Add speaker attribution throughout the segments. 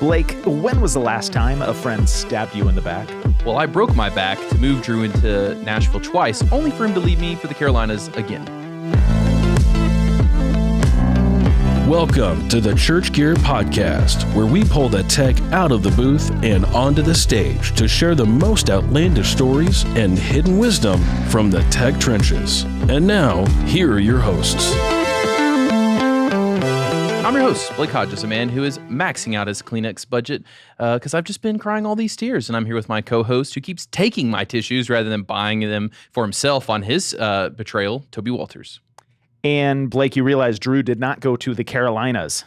Speaker 1: Blake, when was the last time a friend stabbed you in the back?
Speaker 2: Well, I broke my back to move Drew into Nashville twice, only for him to leave me for the Carolinas again.
Speaker 3: Welcome to the ChurchGear podcast, where we pull the tech out of the booth and onto the stage to share the most outlandish stories and hidden wisdom from the tech trenches. And now, here are your hosts.
Speaker 2: I'm your host, Blake Hodges, a man who is maxing out his Kleenex budget because I've just been crying all these tears, and I'm here with my co-host who keeps taking my tissues rather than buying them for himself on his betrayal, Toby Walters.
Speaker 1: And Blake, you realize Drew did not go to the Carolinas.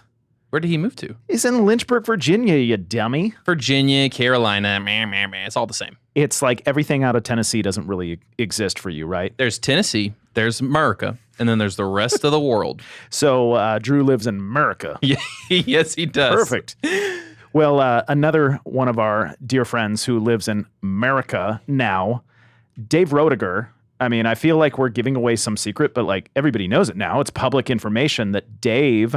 Speaker 2: Where did he move to?
Speaker 1: He's in Lynchburg, Virginia, you dummy.
Speaker 2: Virginia, Carolina, it's all the same.
Speaker 1: It's like everything out of Tennessee doesn't really exist for you, right?
Speaker 2: There's Tennessee, there's America, and then there's the rest of the world.
Speaker 1: So Drew lives in America.
Speaker 2: Yeah, yes, he does.
Speaker 1: Perfect. Well, another one of our dear friends who lives in America now, Dave Roediger. I mean, I feel like we're giving away some secret, but like everybody knows it now. It's public information that Dave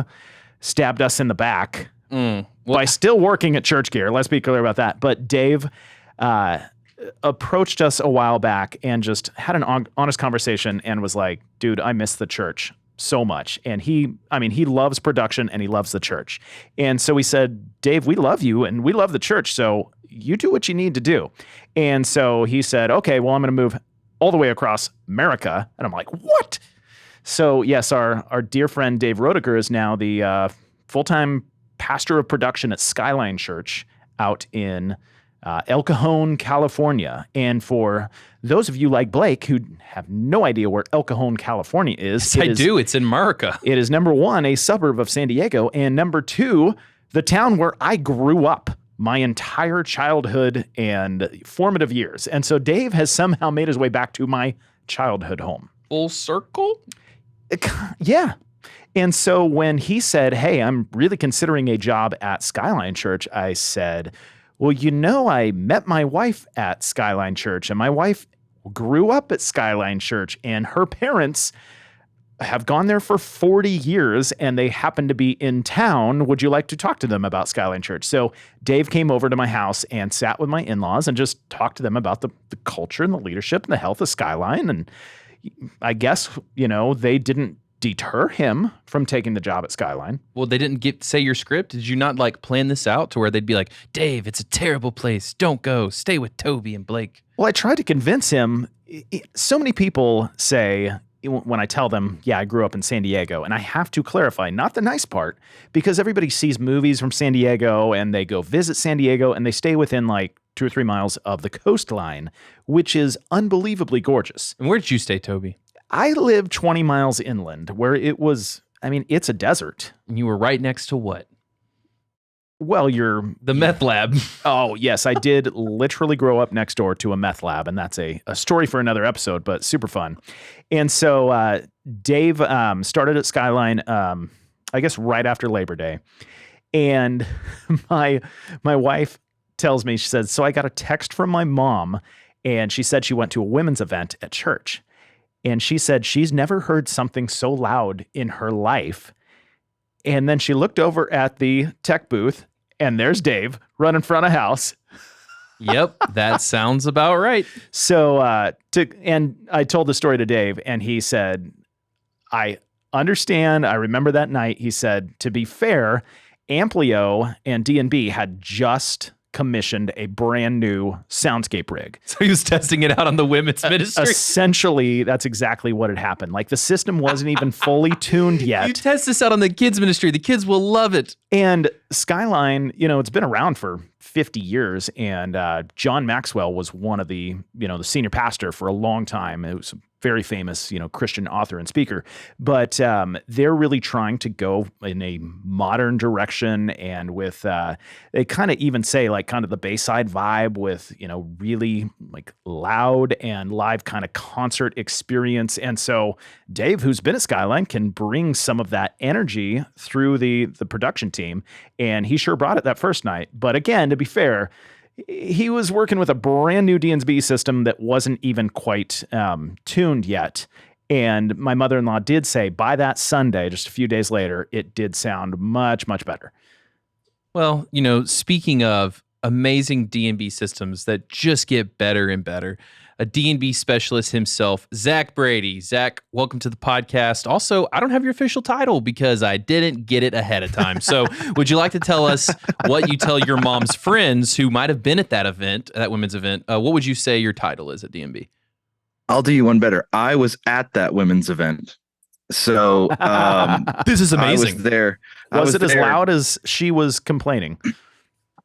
Speaker 1: stabbed us in the back by still working at ChurchGear. Let's be clear about that. But Dave approached us a while back and just had an honest conversation and was like, dude, I miss the church so much. And he loves production and he loves the church. And so we said, Dave, we love you and we love the church. So you do what you need to do. And so he said, okay, well, I'm going to move all the way across America. And I'm like, what? So yes, our dear friend Dave Roediger is now the full-time pastor of production at Skyline Church out in El Cajon, California. And for those of you like Blake who have no idea where El Cajon, California is.
Speaker 2: Yes, I do. It's in America.
Speaker 1: It is number one, a suburb of San Diego, and number two, the town where I grew up my entire childhood and formative years. And so Dave has somehow made his way back to my childhood home.
Speaker 2: Full circle?
Speaker 1: Yeah. And so when he said, hey, I'm really considering a job at Skyline Church, I said, well, you know, I met my wife at Skyline Church, and my wife grew up at Skyline Church, and her parents have gone there for 40 years and they happen to be in town. Would you like to talk to them about Skyline Church? So Dave came over to my house and sat with my in-laws and just talked to them about the culture and the leadership and the health of Skyline. And I guess, you know, they didn't deter him from taking the job at Skyline.
Speaker 2: Well, they didn't say your script. Did you not like plan this out to where they'd be like, Dave, it's a terrible place. Don't go. Stay with Toby and Blake.
Speaker 1: Well, I tried to convince him. So many people say, when I tell them, yeah, I grew up in San Diego, and I have to clarify, not the nice part, because everybody sees movies from San Diego and they go visit San Diego and they stay within like 2 or 3 miles of the coastline, which is unbelievably gorgeous.
Speaker 2: And where did you stay, Toby?
Speaker 1: I lived 20 miles inland where it was, I mean, it's a desert.
Speaker 2: And you were right next to what?
Speaker 1: Well,
Speaker 2: the meth lab.
Speaker 1: Oh, yes. I did literally grow up next door to a meth lab, and that's a story for another episode, but super fun. And so Dave started at Skyline, I guess, right after Labor Day. And my wife tells me, she said, so I got a text from my mom, and she said she went to a women's event at church. And she said she's never heard something so loud in her life. And then she looked over at the tech booth, and there's Dave running front of house.
Speaker 2: Yep, that sounds about right.
Speaker 1: So, and I told the story to Dave, and he said, I understand. I remember that night. He said, to be fair, Amplio and D&B had just commissioned a brand new soundscape rig.
Speaker 2: So he was testing it out on the women's ministry?
Speaker 1: Essentially, that's exactly what had happened. Like the system wasn't even fully tuned yet.
Speaker 2: You test this out on the kids ministry. The kids will love it.
Speaker 1: And Skyline, you know, it's been around for 50 years. And John Maxwell was one of the senior pastor for a long time. It was a very famous, Christian author and speaker. But they're really trying to go in a modern direction, and with they kind of even say like kind of the Bayside vibe with, really like loud and live kind of concert experience. And so Dave, who's been at Skyline, can bring some of that energy through the production team. And he sure brought it that first night. But again, to be fair, he was working with a brand new D&B system that wasn't even quite tuned yet. And my mother-in-law did say by that Sunday, just a few days later, it did sound much, much better.
Speaker 2: Well, speaking of amazing D&B systems that just get better and better, a D&B specialist himself, Zach Brady. Zach, welcome to the podcast. Also, I don't have your official title because I didn't get it ahead of time. So would you like to tell us what you tell your mom's friends who might have been at that event, that women's event? What would you say your title is at D&B?
Speaker 4: I'll do you one better. I was at that women's event. So
Speaker 2: this is amazing.
Speaker 4: I was there.
Speaker 1: Was it as loud as she was complaining?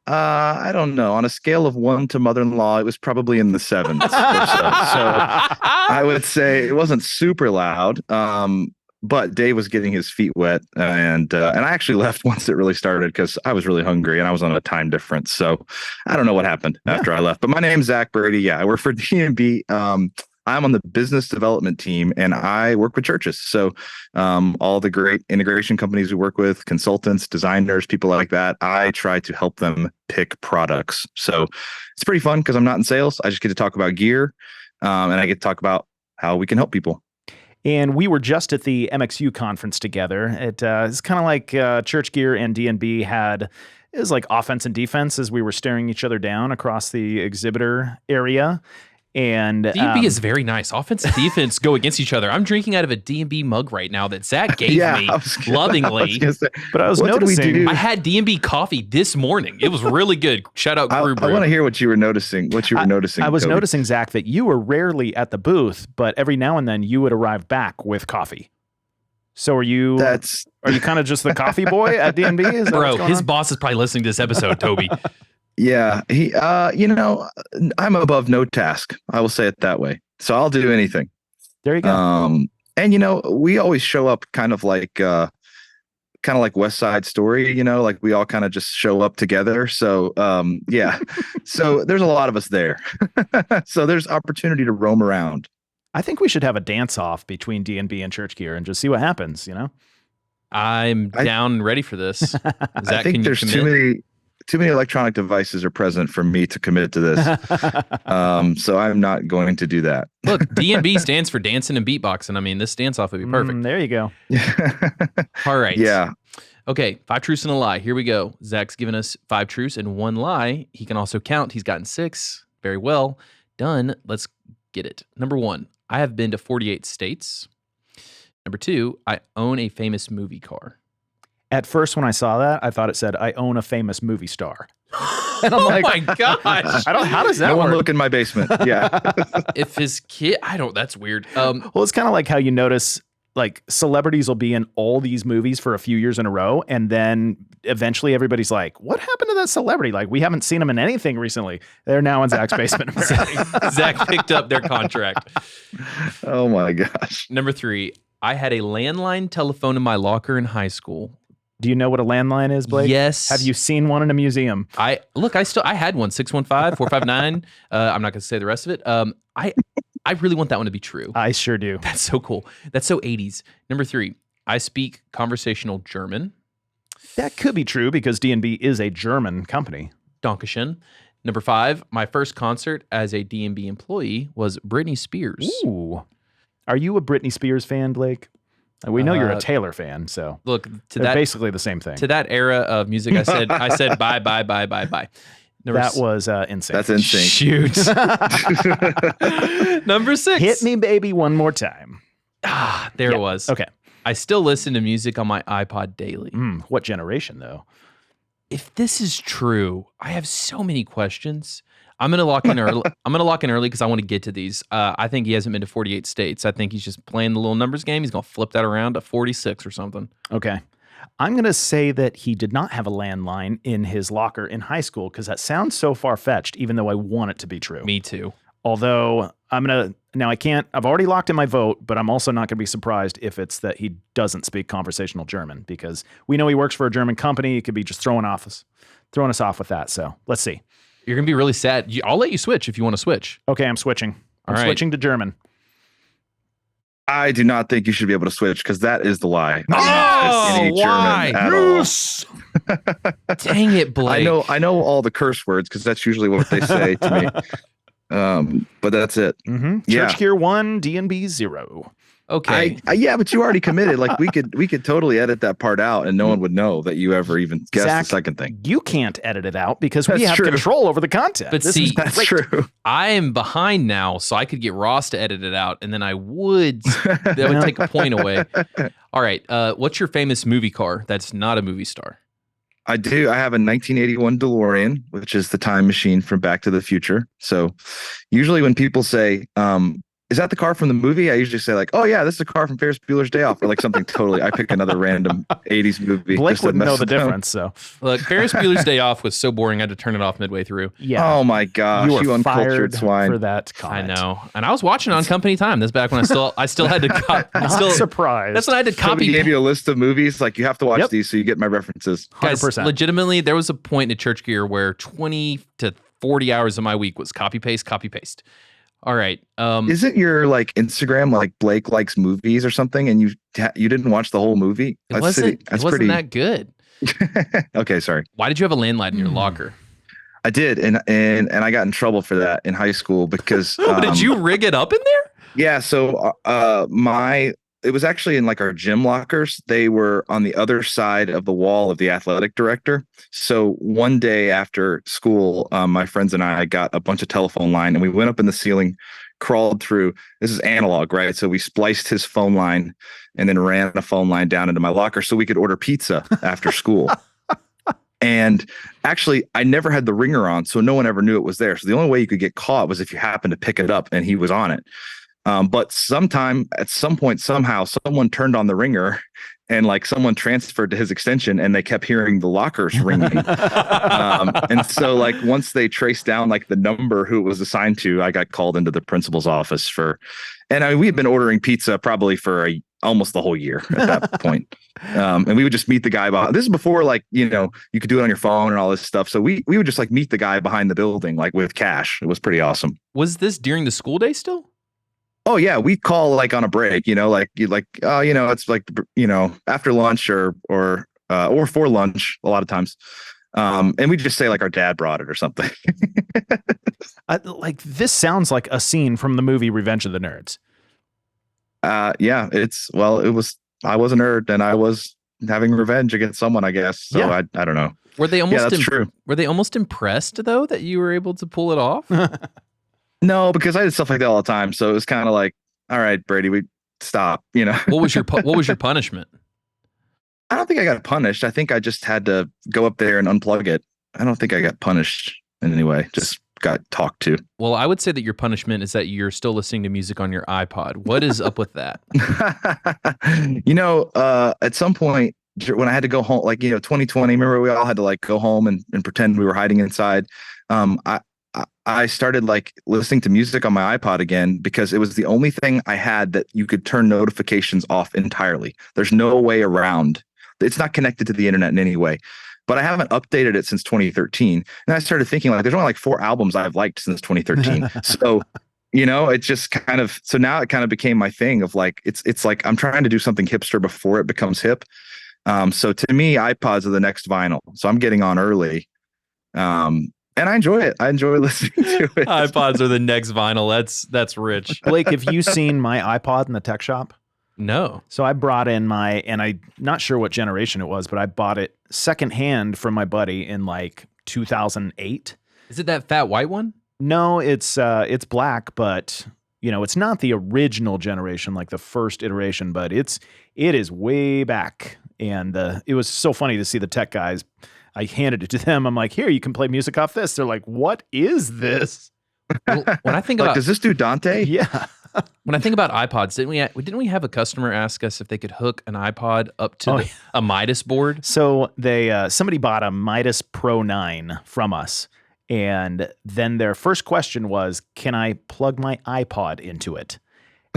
Speaker 4: I don't know. On a scale of 1 to mother-in-law, it was probably in the 7s or so. So I would say it wasn't super loud. But Dave was getting his feet wet, and I actually left once it really started because I was really hungry and I was on a time difference. So I don't know what happened after I left. But my name's Zach Brady. Yeah, I work for D&B. I'm on the business development team, and I work with churches. So all the great integration companies we work with, consultants, designers, people like that, I try to help them pick products. So it's pretty fun because I'm not in sales. I just get to talk about gear, and I get to talk about how we can help people.
Speaker 1: And we were just at the MXU conference together. It's kind of like ChurchGear and D&B had... It was like offense and defense as we were staring each other down across the exhibitor area. And
Speaker 2: D&B is very nice. Offense and defense go against each other. I'm drinking out of a D&B mug right now that Zach gave me lovingly.
Speaker 1: But I was noticing.
Speaker 2: I had D&B coffee this morning. It was really good. Shout out Crew Brew.
Speaker 4: I want to hear what you were noticing.
Speaker 1: I was noticing, Zach, that you were rarely at the booth, but every now and then you would arrive back with coffee. So are you kind of just the coffee boy at D&B?
Speaker 2: Bro, his boss is probably listening to this episode, Toby.
Speaker 4: Yeah, I'm above no task. I will say it that way. So I'll do anything.
Speaker 1: There you go.
Speaker 4: And we always show up kind of like West Side Story, like we all kind of just show up together. So yeah. So there's a lot of us there. So there's opportunity to roam around.
Speaker 1: I think we should have a dance off between D&B and ChurchGear and just see what happens,
Speaker 2: I'm down and ready for this. Zach,
Speaker 4: I think there's too many electronic devices are present for me to commit to this. So I'm not going to do that.
Speaker 2: Look, D&B stands for dancing and beatboxing. I mean, this dance off would be perfect.
Speaker 1: There you go.
Speaker 2: All right.
Speaker 4: Yeah.
Speaker 2: Okay. 5 truths and a lie. Here we go. Zach's given us 5 truths and 1 lie. He can also count. He's gotten 6. Very well done. Let's get it. Number 1, I have been to 48 states. Number 2, I own a famous movie car.
Speaker 1: At first, when I saw that, I thought it said, I own a famous movie star. And I'm
Speaker 2: like, my gosh.
Speaker 1: How does that work?
Speaker 4: No one look in my basement. Yeah.
Speaker 2: If his kid, that's weird.
Speaker 1: Well, it's kind of like how you notice like celebrities will be in all these movies for a few years in a row. And then eventually everybody's like, what happened to that celebrity? Like, we haven't seen them in anything recently. They're now in Zach's basement.
Speaker 2: Zach picked up their contract.
Speaker 4: Oh my gosh.
Speaker 2: Number 3, I had a landline telephone in my locker in high school.
Speaker 1: Do you know what a landline is, Blake?
Speaker 2: Yes.
Speaker 1: Have you seen one in a museum?
Speaker 2: I had one, 615-459. I'm not going to say the rest of it. I really want that one to be true.
Speaker 1: I sure do.
Speaker 2: That's so cool. That's so 80s. Number 3, I speak conversational German.
Speaker 1: That could be true because D&B is a German company.
Speaker 2: Dankeschön. Number 5, my first concert as a D&B employee was Britney Spears.
Speaker 1: Ooh. Are you a Britney Spears fan, Blake? We know you're a Taylor fan, so
Speaker 2: look,
Speaker 1: basically the same thing.
Speaker 2: To that era of music, I said bye.
Speaker 1: That was insane.
Speaker 4: That's insane.
Speaker 2: Shoot. Number 6.
Speaker 1: Hit me, baby, one more time.
Speaker 2: There it was.
Speaker 1: Okay.
Speaker 2: I still listen to music on my iPod daily.
Speaker 1: What generation, though?
Speaker 2: If this is true, I have so many questions. I'm gonna lock in early because I want to get to these. I think he hasn't been to 48 states. I think he's just playing the little numbers game. He's gonna flip that around to 46 or something.
Speaker 1: Okay. I'm gonna say that he did not have a landline in his locker in high school because that sounds so far-fetched, even though I want it to be true.
Speaker 2: Me too.
Speaker 1: Although I've already locked in my vote, but I'm also not gonna be surprised if it's that he doesn't speak conversational German because we know he works for a German company. He could be just throwing us off with that. So let's see.
Speaker 2: You're going to be really sad. I'll let you switch if you want to switch.
Speaker 1: Okay, I'm switching. I'm switching to German.
Speaker 4: I do not think you should be able to switch because that is the lie.
Speaker 2: Oh, why?
Speaker 4: Yes.
Speaker 2: Dang it, Blake.
Speaker 4: I know all the curse words because that's usually what they say to me. But that's it.
Speaker 1: Mm-hmm.
Speaker 4: Yeah.
Speaker 1: ChurchGear 1, D&B 0.
Speaker 2: Okay.
Speaker 4: Yeah, but you already committed. Like we could totally edit that part out, and no one would know that you ever even guessed
Speaker 1: Zach,
Speaker 4: the second thing.
Speaker 1: You can't edit it out because we
Speaker 4: That's
Speaker 1: have
Speaker 4: true.
Speaker 1: control over the content.
Speaker 2: But
Speaker 1: This
Speaker 2: see,
Speaker 1: is
Speaker 4: That's
Speaker 1: great.
Speaker 4: true.
Speaker 2: I am behind now, so I could get Ross to edit it out, and then that would take a point away. All right. What's your famous movie car that's not a movie star?
Speaker 4: I do. I have a 1981 DeLorean, which is the time machine from Back to the Future. So usually when people say, is that the car from the movie? I usually say like, oh yeah, this is a car from Ferris Bueller's Day Off, or like something totally. I pick another random 80s movie.
Speaker 1: Blake
Speaker 4: just to
Speaker 1: wouldn't know
Speaker 4: mess
Speaker 1: the
Speaker 4: with them.
Speaker 1: difference. So
Speaker 2: Look, Ferris Bueller's Day Off was so boring I had to turn it off midway through.
Speaker 1: yeah.
Speaker 4: Oh my gosh,
Speaker 1: you
Speaker 4: you
Speaker 1: are
Speaker 4: uncultured
Speaker 1: fired
Speaker 4: swine.
Speaker 1: for that
Speaker 2: I
Speaker 1: comment.
Speaker 2: know, and I was watching it on company time. That's back when I still had to
Speaker 1: Not surprised.
Speaker 2: That's when I had to
Speaker 4: Toby
Speaker 2: copy.
Speaker 4: gave you a list of movies. Like you have to watch
Speaker 1: Yep.
Speaker 4: these so you get my references.
Speaker 2: Guys,
Speaker 1: 100%.
Speaker 2: legitimately, there was a point in ChurchGear where 20 to 40 hours of my week was copy paste. All right.
Speaker 4: Isn't your like Instagram like Blake likes movies or something, and you didn't watch the whole movie?
Speaker 2: It wasn't that good.
Speaker 4: Okay, sorry.
Speaker 2: Why did you have a landline in your locker?
Speaker 4: I did, and I got in trouble for that in high school because
Speaker 2: Did you rig it up in there?
Speaker 4: Yeah, so it was actually in like our gym lockers. They were on the other side of the wall of the athletic director. So one day after school, my friends and I got a bunch of telephone line, and we went up in the ceiling, crawled through. This is analog, right? So we spliced his phone line and then ran a phone line down into my locker so we could order pizza after school. And actually, I never had the ringer on, so no one ever knew it was there. So the only way you could get caught was if you happened to pick it up and he was on it. But at some point, somehow, someone turned on the ringer, and like someone transferred to his extension, and they kept hearing the lockers ringing. And so, like, once they traced down like the number who it was assigned to, I got called into the principal's office and I mean, we had been ordering pizza probably for almost the whole year at that point. And we would just meet the guy behind. This is before like, you could do it on your phone and all this stuff. So we would just like meet the guy behind the building, like with cash. It was pretty awesome.
Speaker 2: Was this during the school day still?
Speaker 4: Oh yeah, we call like on a break, it's like after lunch or for lunch a lot of times, and we just say like our dad brought it or something.
Speaker 1: Like this sounds like a scene from the movie Revenge of the Nerds.
Speaker 4: Yeah, I was a nerd and I was having revenge against someone, I guess. So
Speaker 1: Yeah.
Speaker 4: I don't know.
Speaker 2: Were they almost
Speaker 4: that's true.
Speaker 2: Were they almost impressed though that you were able to pull it off?
Speaker 4: No, because I did stuff like that all the time. So it was kind of like, all right, Brady, we stop.
Speaker 2: What was your punishment?
Speaker 4: I don't think I got punished. I think I just had to go up there and unplug it. I don't think I got punished in any way. Just got talked to.
Speaker 2: Well, I would say that your punishment is that you're still listening to music on your iPod. What is up with that?
Speaker 4: At some point when I had to go home, like, 2020, remember we all had to like go home and pretend we were hiding inside. I started like listening to music on my iPod again because it was the only thing I had that you could turn notifications off entirely. There's no way around. It's not connected to the internet in any way, but I haven't updated it since 2013. And I started thinking like, there's only like 4 albums I've liked since 2013. So, it just kind of, so now it kind of became my thing of like, it's like, I'm trying to do something hipster before it becomes hip. So to me, iPods are the next vinyl. So I'm getting on early. And I enjoy it. I enjoy listening to it.
Speaker 2: iPods are the next vinyl. That's rich.
Speaker 1: Blake, have you seen my iPod in the tech shop?
Speaker 2: No.
Speaker 1: So I brought in and I'm not sure what generation it was, but I bought it secondhand from my buddy in like 2008.
Speaker 2: Is it that fat white one?
Speaker 1: No, it's black, but it's not the original generation, like the first iteration, but it is way back. And it was so funny to see the tech guys. I handed it to them. I'm like, here, you can play music off this. They're like, what is this?
Speaker 2: Well, when I think
Speaker 4: like,
Speaker 2: about,
Speaker 4: does this do Dante?
Speaker 1: Yeah.
Speaker 2: when I think about iPods, didn't we have a customer ask us if they could hook an iPod up to a Midas board?
Speaker 1: So somebody bought a Midas Pro 9 from us. And then their first question was, can I plug my iPod into it?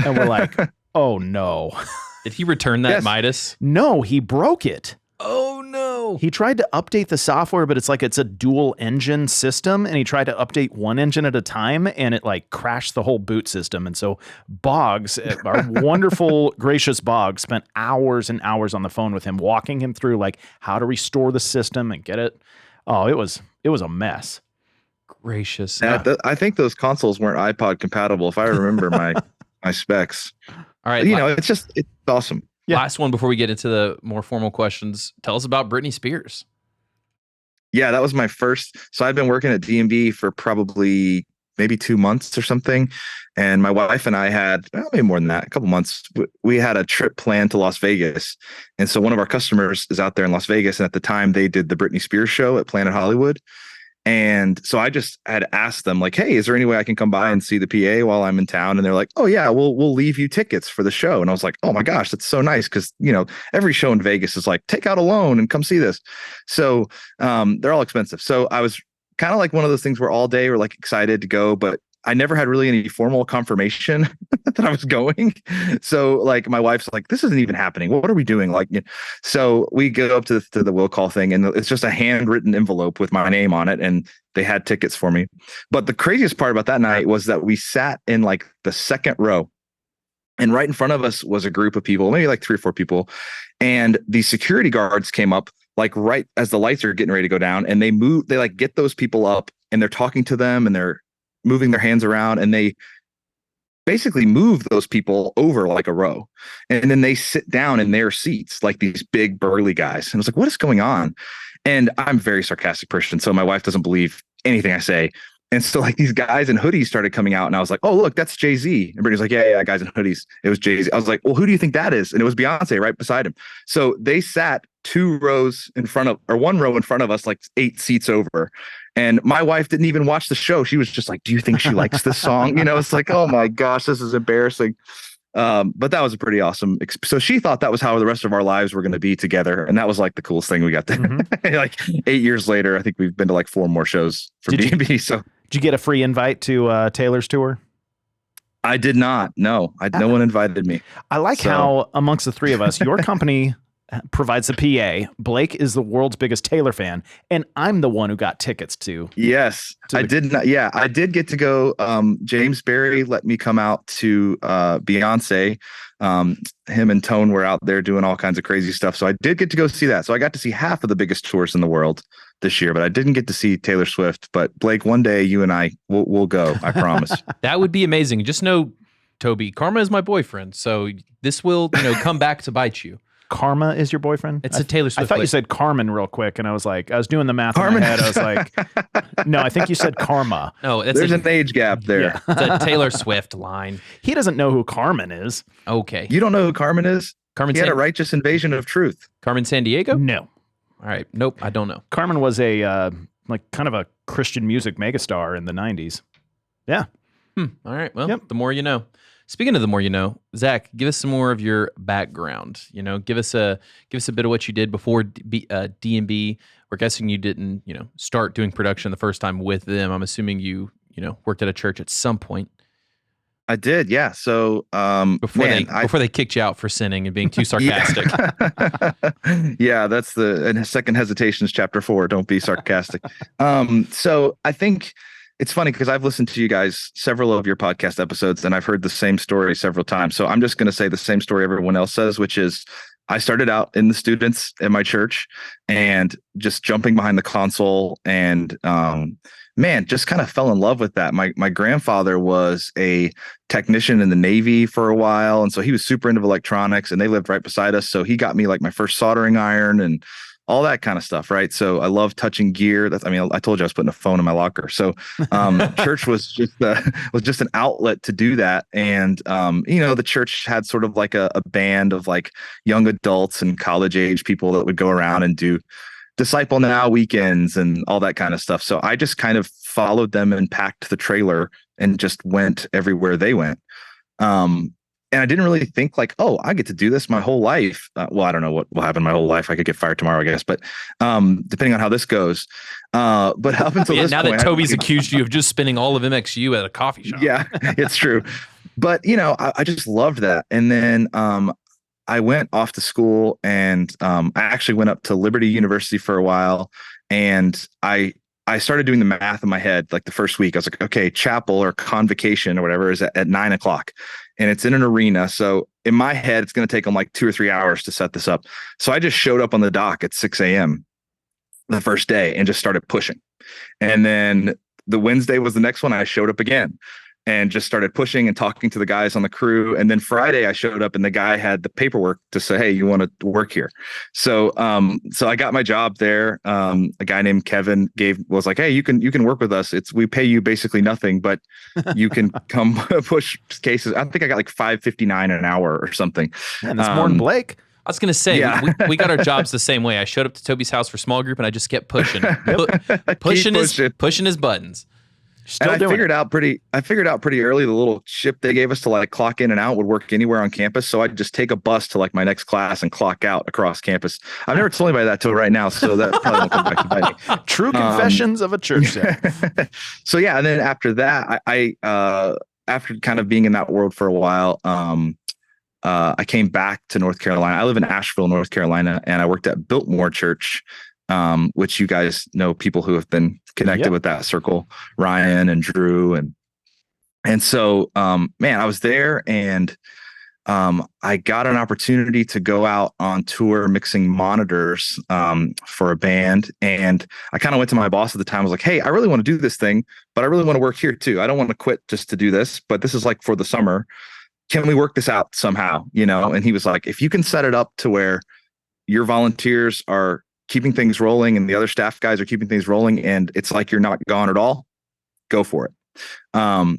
Speaker 1: And we're like, oh no.
Speaker 2: Did he return that Midas?
Speaker 1: No, he broke it.
Speaker 2: Oh no.
Speaker 1: He tried to update the software, but it's a dual engine system, and he tried to update one engine at a time, and it like crashed the whole boot system. And so Boggs, our wonderful, gracious Boggs, spent hours and hours on the phone with him, walking him through like how to restore the system and get it. Oh, it was a mess.
Speaker 2: Gracious.
Speaker 4: I think those consoles weren't iPod compatible, if I remember my specs.
Speaker 2: All right.
Speaker 4: It's awesome.
Speaker 1: Yeah.
Speaker 2: Last one before we get into the more formal questions. Tell us about Britney Spears.
Speaker 4: Yeah, that was my first. So I've been working at D&B for probably maybe 2 months or something. And my wife and I had, maybe more than that, a couple months. We had a trip planned to Las Vegas. And so one of our customers is out there in Las Vegas. And at the time they did the Britney Spears show at Planet Hollywood. And so I just had asked them like, hey, is there any way I can come by and see the PA while I'm in town? And they're like, oh yeah, we'll leave you tickets for the show. And I was like, oh my gosh, that's so nice. Cause every show in Vegas is like, take out a loan and come see this. So they're all expensive. So I was kind of like one of those things where all day we're like excited to go, but I never had really any formal confirmation that I was going. So like my wife's like, this isn't even happening. What are we doing? So we go up to the will call thing, and it's just a handwritten envelope with my name on it. And they had tickets for me. But the craziest part about that night was that we sat in like the second row, and right in front of us was a group of people, maybe like 3 or 4 people. And the security guards came up like right as the lights are getting ready to go down, and they like get those people up, and they're talking to them, and they're moving their hands around, and they basically move those people over like a row. And then they sit down in their seats, like these big burly guys. And I was like, what is going on? And I'm a very sarcastic person, so my wife doesn't believe anything I say. And so like these guys in hoodies started coming out, and I was like, oh, look, that's Jay-Z. And Brittany's like, yeah, guys in hoodies. It was Jay-Z. I was like, well, who do you think that is? And it was Beyonce right beside him. So they sat 1 row in front of us, like 8 seats over. And my wife didn't even watch the show. She was just like, do you think she likes this song? It's like, oh my gosh, this is embarrassing. But that was a pretty awesome. So she thought that was how the rest of our lives were going to be together. And that was like the coolest thing we got there. Mm-hmm. Like 8 years later, I think we've been to like 4 more shows from D&B. So
Speaker 1: did you get a free invite to Taylor's tour?
Speaker 4: I did not. No, no one invited me.
Speaker 1: I like how amongst the 3 of us, your company provides the PA. Blake is the world's biggest Taylor fan, and I'm the one who got tickets to.
Speaker 4: Yes, I did not. Yeah, I did get to go. James Barry let me come out to Beyonce. Him and Tone were out there doing all kinds of crazy stuff. So I did get to go see that. So I got to see half of the biggest tours in the world this year, but I didn't get to see Taylor Swift. But Blake, one day you and I will go. I promise.
Speaker 2: That would be amazing. Just know, Toby, Karma is my boyfriend, so this will come back to bite you.
Speaker 1: Karma is your boyfriend?
Speaker 2: It's a Taylor Swift.
Speaker 1: I thought you said Carmen real quick, and I was doing the math in my head. I was like, no, I think you said Karma.
Speaker 2: No,
Speaker 4: there's an age gap there.
Speaker 2: Yeah. It's a Taylor Swift line.
Speaker 1: He doesn't know who Carmen is.
Speaker 2: Okay.
Speaker 4: You don't know who Carmen is? He had a righteous invasion of truth.
Speaker 2: Carmen Sandiego?
Speaker 1: No.
Speaker 2: All right. Nope, I don't know.
Speaker 1: Carmen was a kind of a Christian music megastar in the 90s. Yeah.
Speaker 2: All right. Well, The more you know. Speaking of the more you know, Zach, give us some more of your background. Give us a bit of what you did before D&B. We're guessing you didn't, start doing production the first time with them. I'm assuming you worked at a church at some point.
Speaker 4: I did, yeah. So
Speaker 2: before they kicked you out for sinning and being too sarcastic.
Speaker 4: Yeah, that's the second Hesitations chapter 4. Don't be sarcastic. So I think. It's funny because I've listened to you guys, several of your podcast episodes, and I've heard the same story several times. So I'm just going to say the same story everyone else says, which is I started out in the students at my church and just jumping behind the console and, just kind of fell in love with that. My grandfather was a technician in the Navy for a while. And so he was super into electronics, and they lived right beside us. So he got me like my first soldering iron and all that kind of stuff, right? So I love touching gear. I told you I was putting a phone in my locker. So church was just an outlet to do that. And the church had sort of like a band of like young adults and college age people that would go around and do Disciple Now weekends and all that kind of stuff. So I just kind of followed them and packed the trailer and just went everywhere they went. And I didn't really think like, oh, I get to do this my whole life. Well, I don't know what will happen my whole life. I could get fired tomorrow, I guess. But depending on how this goes. But up until this
Speaker 2: now
Speaker 4: point,
Speaker 2: that Toby's accused you of just spending all of MXU at a coffee shop.
Speaker 4: Yeah, it's true. But, I just loved that. And then I went off to school, and I actually went up to Liberty University for a while. And I started doing the math in my head. Like the first week, I was like, okay, chapel or convocation or whatever is at 9:00. And it's in an arena. So in my head, it's going to take them like 2 or 3 hours to set this up. So I just showed up on the dock at 6 a.m. the first day and just started pushing. And then the Wednesday was the next one. I showed up again. and just started pushing and talking to the guys on the crew. And then Friday I showed up and the guy had the paperwork to say, hey, you want to work here? So I got my job there. A guy named Kevin was like, hey, you can work with us. We pay you basically nothing, but you can come push cases. I think I got like $5.59 an hour or something.
Speaker 1: And that's more than Blake.
Speaker 2: I was going to say, we got our jobs the same way. I showed up to Toby's house for small group and I just kept pushing his buttons.
Speaker 4: And I figured out pretty early the little chip they gave us to like clock in and out would work anywhere on campus. So I'd just take a bus to like my next class and clock out across campus. I've never told anybody that till right now, so that probably won't come back to bite me.
Speaker 1: True confessions of a church.
Speaker 4: So yeah, and then after that, I after kind of being in that world for a while, I came back to North Carolina. I live in Asheville, North Carolina, and I worked at Biltmore Church, which you guys know people who have been connected with that circle, Ryan and Drew. And so, man, I was there and I got an opportunity to go out on tour mixing monitors for a band. And I kind of went to my boss at the time. I was like, hey, I really want to do this thing, but I really want to work here too. I don't want to quit just to do this, but this is like for the summer. Can we work this out somehow? And he was like, if you can set it up to where your volunteers are keeping things rolling and the other staff guys are keeping things rolling and it's like you're not gone at all, go for it.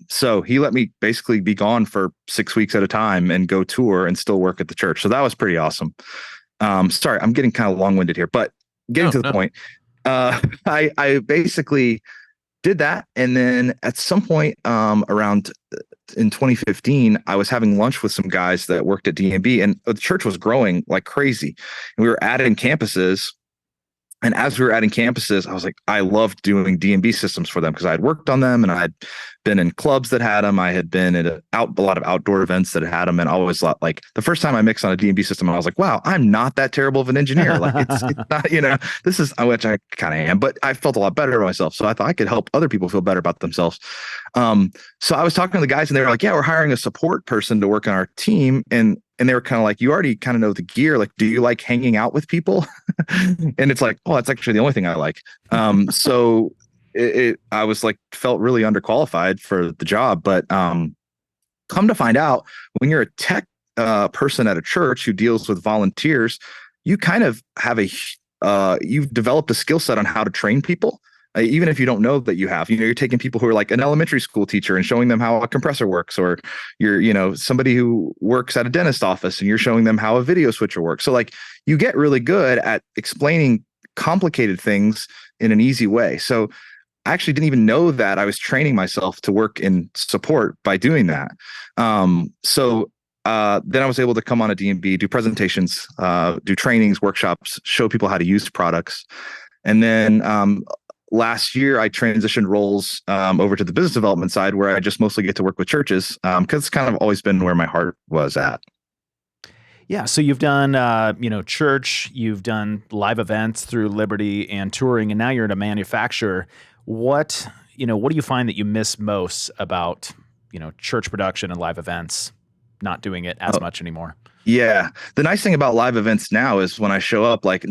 Speaker 4: So he let me basically be gone for 6 weeks at a time and go tour and still work at the church. So that was pretty awesome. Sorry, I'm getting kind of long-winded here, but getting to the point, I basically did that. And then at some point around in 2015, I was having lunch with some guys that worked at D&B and the church was growing like crazy. And we were adding campuses. And as we were adding campuses, I was like, I loved doing D&B systems for them because I had worked on them and I had been in clubs that had them. I had been at a lot of outdoor events that had them. And I always thought, like, the first time I mixed on a D&B system, I was like, wow, I'm not that terrible of an engineer. Like, it's not, this is, which I kind of am, but I felt a lot better about myself. So I thought I could help other people feel better about themselves. So I was talking to the guys and they were like, yeah, we're hiring a support person to work on our team. And they were kind of like, you already kind of know the gear. Like, do you like hanging out with people? And it's like, oh, that's actually the only thing I like. So I was like, felt really underqualified for the job. But come to find out, when you're a tech person at a church who deals with volunteers, you kind of have you've developed a skill set on how to train people. Even if you don't know that you have, you're taking people who are like an elementary school teacher and showing them how a compressor works, or you're, somebody who works at a dentist office and you're showing them how a video switcher works. So like you get really good at explaining complicated things in an easy way. So I actually didn't even know that I was training myself to work in support by doing that. So then I was able to come on a D&B, do presentations, do trainings, workshops, show people how to use products. And then, last year, I transitioned roles over to the business development side, where I just mostly get to work with churches because it's kind of always been where my heart was at.
Speaker 1: Yeah. So you've done, church, you've done live events through Liberty and touring, and now you're at a manufacturer. What do you find that you miss most about, church production and live events, not doing it as much anymore?
Speaker 4: Yeah. The nice thing about live events now is when I show up, like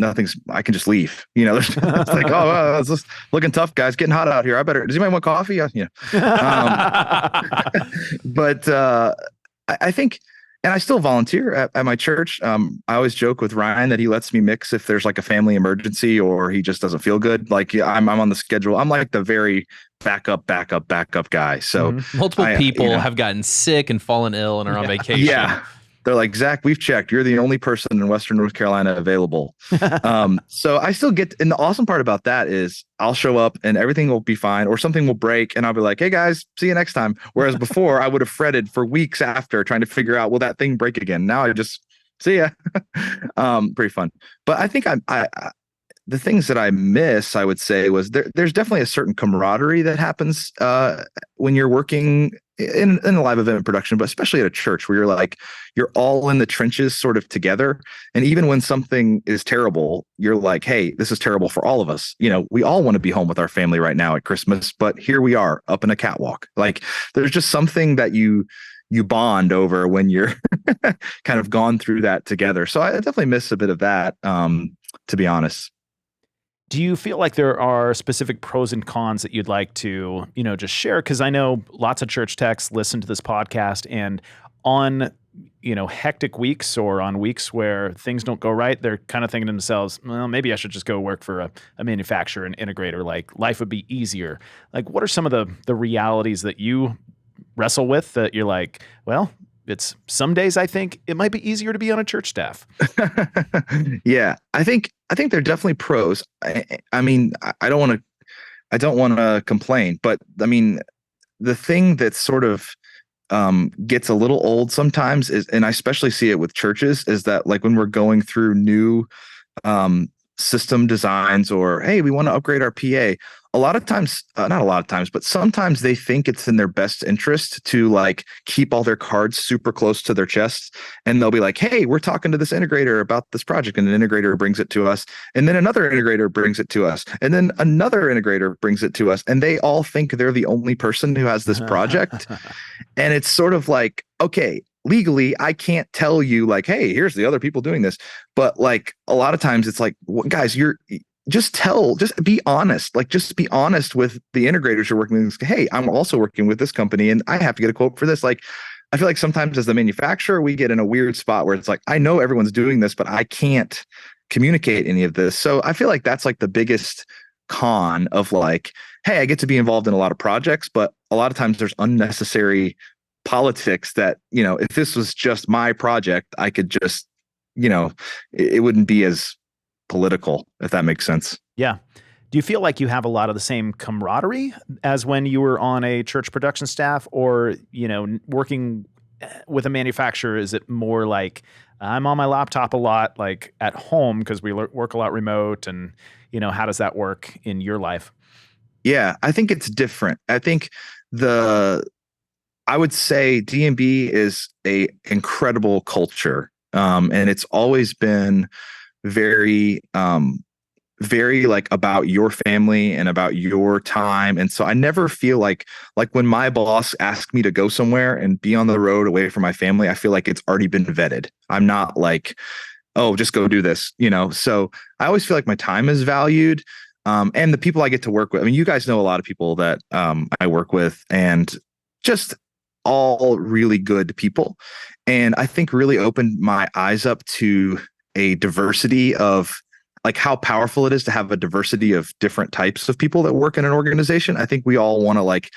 Speaker 4: I can just leave, it's like, oh, wow, it's just looking tough, guys, getting hot out here. Does anybody want coffee? But I think, and I still volunteer at my church. I always joke with Ryan that he lets me mix if there's like a family emergency or he just doesn't feel good. Like I'm on the schedule. I'm like the very backup guy. So
Speaker 2: multiple people have gotten sick and fallen ill and are on vacation.
Speaker 4: Yeah. They're like, Zach, we've checked. You're the only person in Western North Carolina available. So I still and the awesome part about that is I'll show up and everything will be fine or something will break and I'll be like, hey guys, see you next time. Whereas before I would have fretted for weeks after trying to figure out, will that thing break again? Now I just see ya. Pretty fun. But I think the things that I miss, I would say, was there's definitely a certain camaraderie that happens when you're working in a live event production, but especially at a church where you're all in the trenches sort of together. And even when something is terrible, you're like, hey, this is terrible for all of us. We all want to be home with our family right now at Christmas, but here we are up in a catwalk. Like there's just something that you bond over when you're kind of gone through that together. So I definitely miss a bit of that, to be honest.
Speaker 1: Do you feel like there are specific pros and cons that you'd like to, just share? Because I know lots of church techs listen to this podcast, and on, hectic weeks or on weeks where things don't go right, they're kind of thinking to themselves, well, maybe I should just go work for a manufacturer, an integrator. Like, life would be easier. Like, what are some of the realities that you wrestle with that you're like, well, it's some days I think it might be easier to be on a church staff?
Speaker 4: Yeah, I think they're definitely pros. I mean, I don't want to complain, but I mean, the thing that sort of gets a little old sometimes is, and I especially see it with churches, is that like when we're going through new system designs, or hey, we want to upgrade our PA. A lot of times, not a lot of times, but sometimes they think it's in their best interest to like keep all their cards super close to their chest. And they'll be like, hey, we're talking to this integrator about this project. And an integrator brings it to us. And then another integrator brings it to us. And then another integrator brings it to us. And they all think they're the only person who has this project. And it's sort of like, okay, legally, I can't tell you like, hey, here's the other people doing this. But like a lot of times it's like, guys, just be honest. Like, just be honest with the integrators you're working with. Hey, I'm also working with this company and I have to get a quote for this. Like, I feel like sometimes as the manufacturer, we get in a weird spot where it's like, I know everyone's doing this, but I can't communicate any of this. So I feel like that's like the biggest con of like, hey, I get to be involved in a lot of projects, but a lot of times there's unnecessary politics that, if this was just my project, I could just, it wouldn't be as political, if that makes sense.
Speaker 1: Yeah. Do you feel like you have a lot of the same camaraderie as when you were on a church production staff, or, working with a manufacturer? Is it more like I'm on my laptop a lot, like at home, because we work a lot remote, and, how does that work in your life?
Speaker 4: Yeah, I think it's different. I think I would say D&B is a incredible culture. And it's always been very, very like about your family and about your time. And so I never feel like when my boss asked me to go somewhere and be on the road away from my family, I feel like it's already been vetted. I'm not like, oh, just go do this, So I always feel like my time is valued. And the people I get to work with, I mean, you guys know a lot of people that I work with, and just all really good people. And I think really opened my eyes up to a diversity of like how powerful it is to have a diversity of different types of people that work in an organization. I think we all want to like,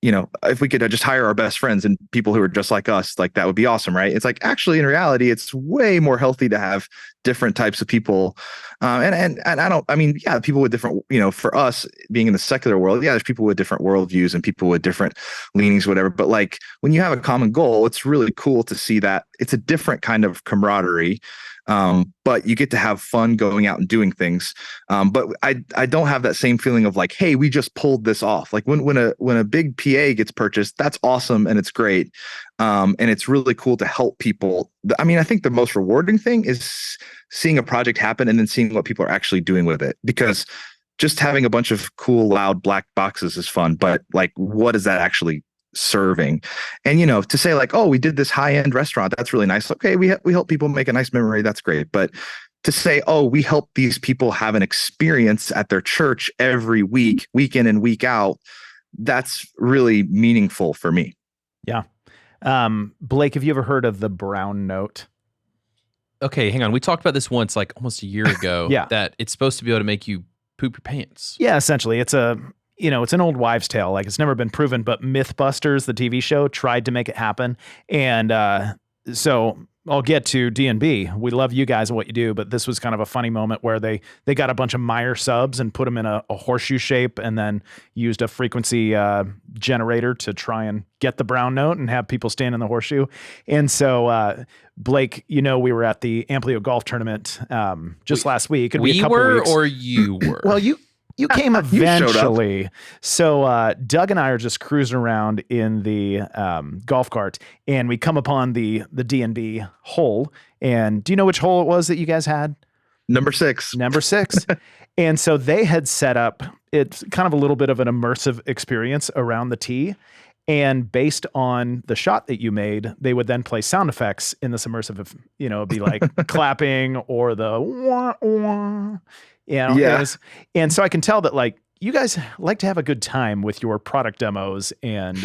Speaker 4: if we could just hire our best friends and people who are just like us, like that would be awesome, right? It's like, actually, in reality, it's way more healthy to have different types of people. And I mean, yeah, people with different, for us being in the secular world, yeah, there's people with different worldviews and people with different leanings, whatever. But like when you have a common goal, it's really cool to see that it's a different kind of camaraderie. But you get to have fun going out and doing things. But I don't have that same feeling of like, hey, we just pulled this off. Like when a big PA gets purchased, that's awesome and it's great. And it's really cool to help people. I mean, I think the most rewarding thing is seeing a project happen and then seeing what people are actually doing with it, because just having a bunch of cool, loud black boxes is fun. But like, what is that actually serving? And to say like, oh, we did this high-end restaurant, that's really nice. Okay, we help people make a nice memory, that's great. But to say, oh, we help these people have an experience at their church every week, week in and week out, that's really meaningful for me.
Speaker 1: Yeah. Blake, have you ever heard of the brown note?
Speaker 2: Okay, hang on. We talked about this once, like almost a year ago.
Speaker 1: Yeah.
Speaker 2: That it's supposed to be able to make you poop your pants.
Speaker 1: Yeah, essentially. It's it's an old wives' tale. Like, it's never been proven, but Mythbusters, the TV show, tried to make it happen. And so I'll get to D&B. We love you guys and what you do, but this was kind of a funny moment where they got a bunch of Meyer subs and put them in a horseshoe shape, and then used a frequency generator to try and get the brown note and have people stand in the horseshoe. And so Blake, we were at the Amplio golf tournament just last week. It'd be a couple weeks.
Speaker 2: Or you were?
Speaker 1: Well, you came eventually. So Doug and I are just cruising around in the golf cart, and we come upon the D&B hole. And do you know which hole it was that you guys had?
Speaker 4: Number 6.
Speaker 1: Number 6. And so they had set up, it's kind of a little bit of an immersive experience around the tee. And based on the shot that you made, they would then play sound effects in this immersive, it'd be like clapping or the wah, wah.
Speaker 4: Yeah.
Speaker 1: And so I can tell that like you guys like to have a good time with your product demos, and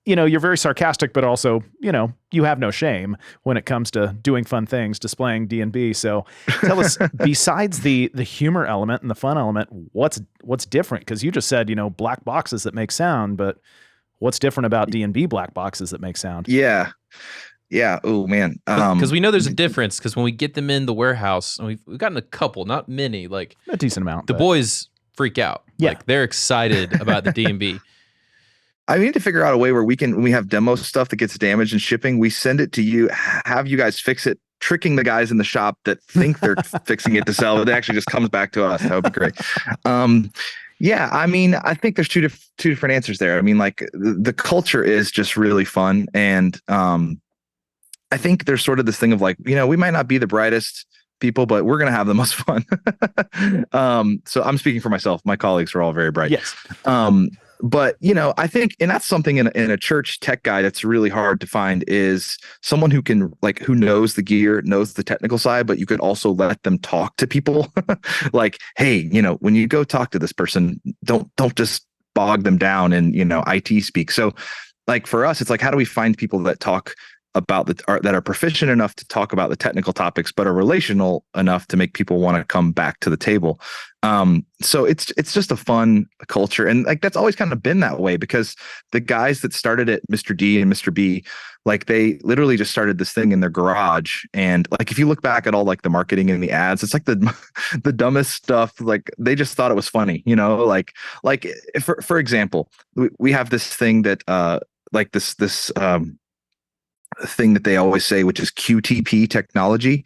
Speaker 1: you're very sarcastic, but also you have no shame when it comes to doing fun things, displaying D&B. So tell us, besides the humor element and the fun element, what's different? Because you just said black boxes that make sound, but what's different about D&B black boxes that make sound?
Speaker 4: Yeah. Yeah. Oh man.
Speaker 2: Because we know there's a difference. Because when we get them in the warehouse, and we've gotten a couple, not many, like
Speaker 1: a decent amount.
Speaker 2: The boys freak out.
Speaker 1: Yeah.
Speaker 2: Like they're excited about the D&B.
Speaker 4: I need to figure out a way where when we have demo stuff that gets damaged in shipping, we send it to you, have you guys fix it, tricking the guys in the shop that think they're fixing it to sell, but it actually just comes back to us. That would be great. Yeah, I mean, I think there's two different answers there. I mean, like the culture is just really fun, and I think there's sort of this thing of like, we might not be the brightest people, but we're going to have the most fun. So I'm speaking for myself. My colleagues are all very bright.
Speaker 1: Yes.
Speaker 4: But I think, and that's something in a church tech guy that's really hard to find, is someone who can who knows the gear, knows the technical side, but you could also let them talk to people. Like, hey, when you go talk to this person, don't just bog them down in IT speak. So like for us, it's like, how do we find people that talk about that are proficient enough to talk about the technical topics, but are relational enough to make people want to come back to the table. So it's just a fun culture. And like, that's always kind of been that way, because the guys that started at Mr. D and Mr. B, like they literally just started this thing in their garage. And like, if you look back at all like the marketing and the ads, it's like the dumbest stuff. Like they just thought it was funny, like for example, we have this thing that, like this thing that they always say, which is QTP technology.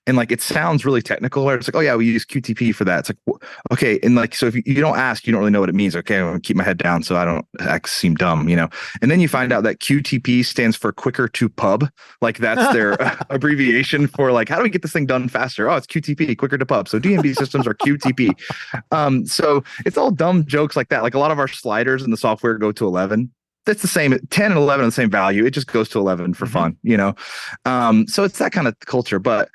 Speaker 4: And like, it sounds really technical, where it's like, oh yeah, we use QTP for that. It's like, okay. And like, so if you don't ask, you don't really know what it means. Okay, I'm gonna keep my head down so I don't seem dumb, And then you find out that QTP stands for quicker to pub. Like that's their abbreviation for like, how do we get this thing done faster? Oh, it's QTP, quicker to pub. So D&B systems are QTP. So it's all dumb jokes like that. Like a lot of our sliders in the software go to 11. That's the same, 10 and 11 are the same value. It just goes to 11 for fun, So it's that kind of culture. But,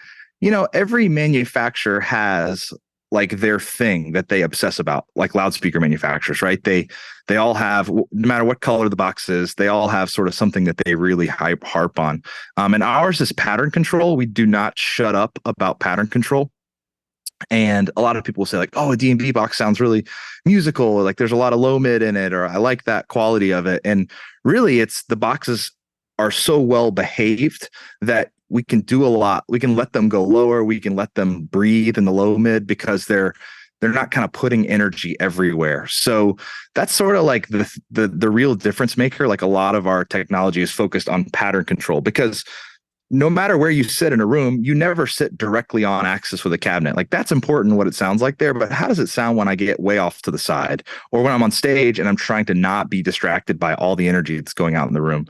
Speaker 4: every manufacturer has like their thing that they obsess about, like loudspeaker manufacturers, right? They all have, no matter what color the box is, they all have sort of something that they really harp on. And ours is pattern control. We do not shut up about pattern control. And a lot of people will say like, oh, a D&B box sounds really musical, or like there's a lot of low mid in it, or I like that quality of it. And really, it's the boxes are so well behaved that we can do a lot. We can let them go lower. We can let them breathe in the low mid, because they're not kind of putting energy everywhere. So that's sort of like the real difference maker. Like a lot of our technology is focused on pattern control, because no matter where you sit in a room, you never sit directly on axis with a cabinet. Like that's important what it sounds like there, but how does it sound when I get way off to the side, or when I'm on stage and I'm trying to not be distracted by all the energy that's going out in the room?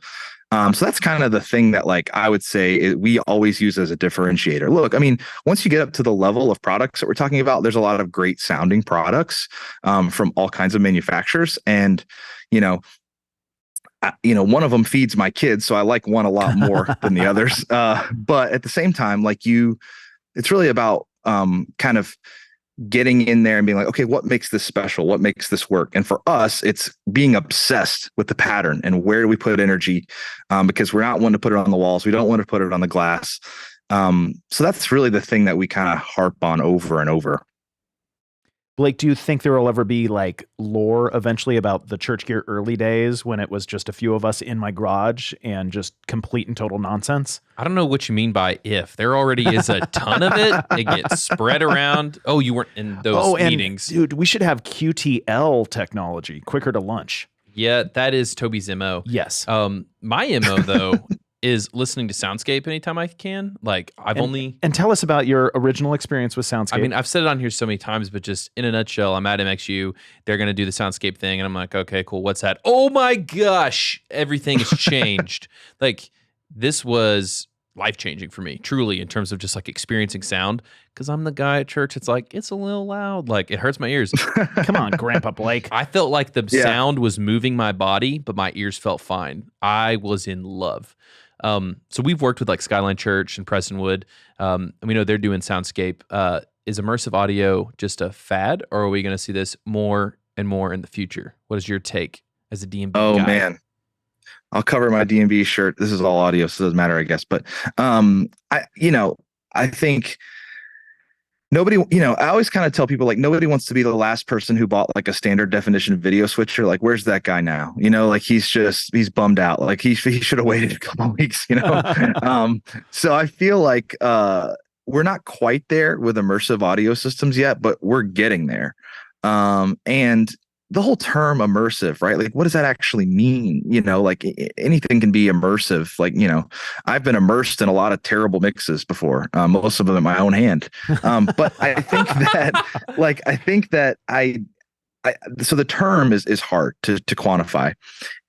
Speaker 4: So that's kind of the thing that like I would say we always use as a differentiator. Look, I mean, once you get up to the level of products that we're talking about, there's a lot of great sounding products from all kinds of manufacturers. And, one of them feeds my kids, so I like one a lot more than the others. But at the same time, like it's really about kind of getting in there and being like, okay, what makes this special? What makes this work? And for us, it's being obsessed with the pattern and where do we put energy, because we're not wanting to put it on the walls. We don't want to put it on the glass. So that's really the thing that we kind of harp on over and over.
Speaker 1: Blake, do you think there will ever be like lore eventually about the ChurchGear early days when it was just a few of us in my garage and just complete and total nonsense?
Speaker 2: I don't know what you mean by if. There already is a ton of it. It gets spread around. Oh, you weren't in those meetings.
Speaker 1: Dude, we should have QTL technology, quicker to lunch.
Speaker 2: Yeah, that is Toby's MO.
Speaker 1: Yes.
Speaker 2: My MO, though, is listening to Soundscape anytime I can. Like
Speaker 1: And tell us about your original experience with Soundscape.
Speaker 2: I mean, I've said it on here so many times, but just in a nutshell, I'm at MXU. They're going to do the Soundscape thing. And I'm like, okay, cool. What's that? Oh my gosh. Everything has changed. Like this was life-changing for me, truly, in terms of just like experiencing sound. Because I'm the guy at church. It's like, it's a little loud. Like it hurts my ears.
Speaker 1: Come on, Grandpa Blake.
Speaker 2: I felt like the sound was moving my body, but my ears felt fine. I was in love. So we've worked with like Skyline Church and Prestonwood. And we know they're doing Soundscape. is immersive audio just a fad, or are we going to see this more and more in the future? What is your take as a D&B
Speaker 4: Oh
Speaker 2: guy?
Speaker 4: man, I'll cover my D&B shirt. This is all audio, so it doesn't matter, I guess. But I think nobody, I always kind of tell people like nobody wants to be the last person who bought like a standard definition video switcher. Like, where's that guy now? Like he's bummed out. Like he should have waited a couple of weeks, So I feel like we're not quite there with immersive audio systems yet, but we're getting there. And the whole term immersive, right? Like, what does that actually mean? Like anything can be immersive. Like, I've been immersed in a lot of terrible mixes before, most of them in my own hand. But I think that, so the term is hard to quantify.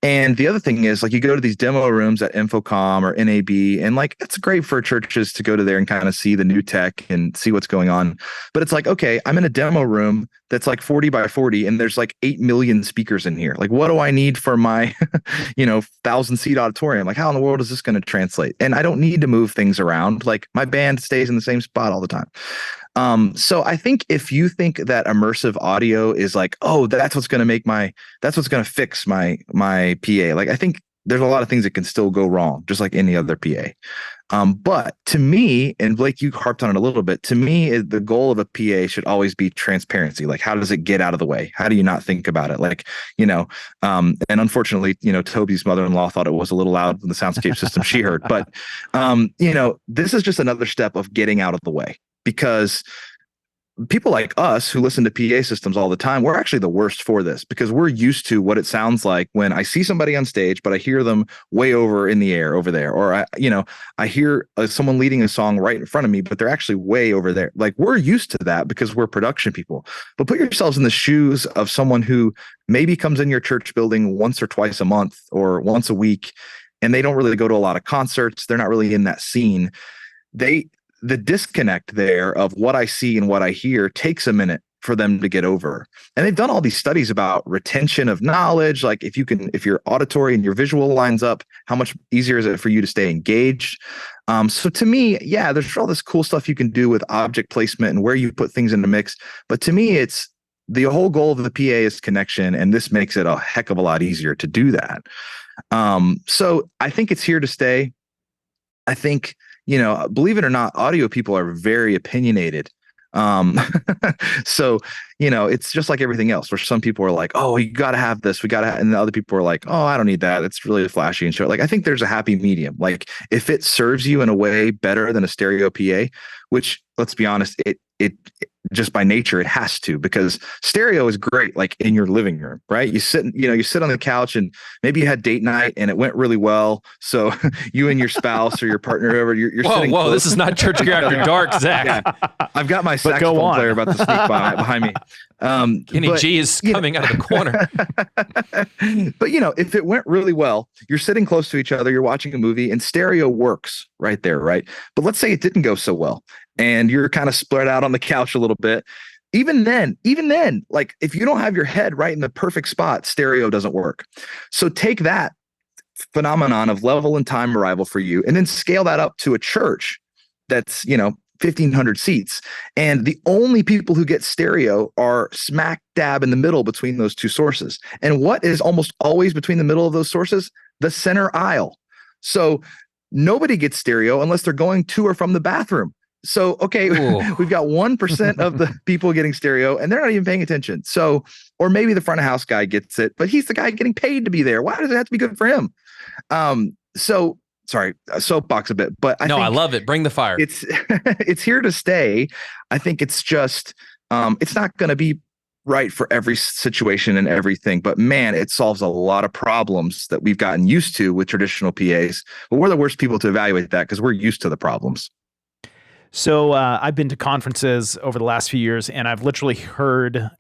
Speaker 4: And the other thing is, like, you go to these demo rooms at Infocom or NAB, and like it's great for churches to go to there and kind of see the new tech and see what's going on. But it's like, okay, I'm in a demo room that's like 40 by 40, and there's like 8 million speakers in here. Like, what do I need for my 1,000-seat auditorium? Like, how in the world is this going to translate? And I don't need to move things around. Like, my band stays in the same spot all the time. So I think if you think that immersive audio is like, oh, that's what's going to fix my PA. Like, I think there's a lot of things that can still go wrong, just like any other PA. But to me, and Blake, you harped on it a little bit, to me, the goal of a PA should always be transparency. Like, how does it get out of the way? How do you not think about it? Like, and unfortunately, Toby's mother-in-law thought it was a little loud in the soundscape system she heard. But, this is just another step of getting out of the way. Because people like us who listen to PA systems all the time, we're actually the worst for this, because we're used to what it sounds like when I see somebody on stage, but I hear them way over in the air over there. Or I hear someone leading a song right in front of me, but they're actually way over there. Like, we're used to that because we're production people. But put yourselves in the shoes of someone who maybe comes in your church building once or twice a month or once a week, and they don't really go to a lot of concerts. They're not really in that scene. The disconnect there of what I see and what I hear takes a minute for them to get over. And they've done all these studies about retention of knowledge. Like, if your auditory and your visual lines up, how much easier is it for you to stay engaged? So to me, yeah, there's all this cool stuff you can do with object placement and where you put things in the mix. But to me, it's the whole goal of the PA is connection. And this makes it a heck of a lot easier to do that. So I think it's here to stay. I think, believe it or not, audio people are very opinionated. So, it's just like everything else, where some people are like, oh, you got to have this, and the other people are like, oh, I don't need that. It's really flashy and short. Like, I think there's a happy medium. Like, if it serves you in a way better than a stereo PA, which, let's be honest, it just by nature, it has to, because stereo is great, like in your living room, right? You sit on the couch, and maybe you had date night and it went really well. So you and your spouse or your partner, whoever, you're sitting.
Speaker 2: Whoa, this is not ChurchGear After Dark, Zach.
Speaker 4: Yeah. I've got my saxophone player about to sneak behind me.
Speaker 2: Kenny G is coming out of the corner.
Speaker 4: But if it went really well, you're sitting close to each other, you're watching a movie, and stereo works right there, right? But let's say it didn't go so well, and you're kind of spread out on the couch a little bit. Even then, like, if you don't have your head right in the perfect spot, stereo doesn't work. So take that phenomenon of level and time arrival for you, and then scale that up to a church that's 1,500 seats, and the only people who get stereo are smack dab in the middle between those two sources. And what is almost always between the middle of those sources? The center aisle. So nobody gets stereo unless they're going to or from the bathroom. So, okay, we've got 1% of the people getting stereo, and they're not even paying attention. So, or maybe the front of house guy gets it, but he's the guy getting paid to be there. Why does it have to be good for him? So sorry, soapbox a bit, but I think
Speaker 2: I love it. Bring the fire.
Speaker 4: It's here to stay. I think it's just, it's not going to be right for every situation and everything, but man, it solves a lot of problems that we've gotten used to with traditional PAs. But we're the worst people to evaluate that, because we're used to the problems.
Speaker 1: So I've been to conferences over the last few years, and I've literally heard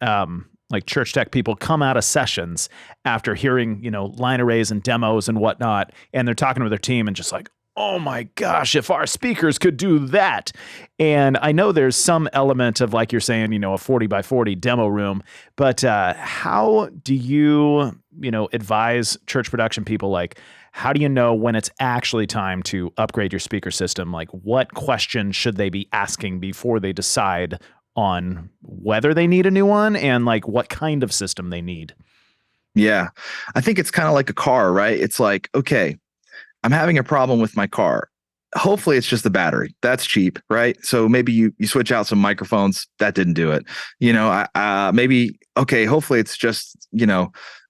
Speaker 1: like church tech people come out of sessions after hearing, line arrays and demos and whatnot, and they're talking with their team and just like, oh my gosh, if our speakers could do that. And I know there's some element of, like you're saying, a 40 by 40 demo room, but how do you, advise church production people? Like, how do you know when it's actually time to upgrade your speaker system? Like, what questions should they be asking before they decide on whether they need a new one and like what kind of system they need.
Speaker 4: Yeah. I think it's kind of like a car, right? It's like, okay, I'm having a problem with my car. Hopefully it's just the battery. That's cheap, right? So maybe you switch out some microphones. That didn't do it. Maybe, okay, hopefully it's just,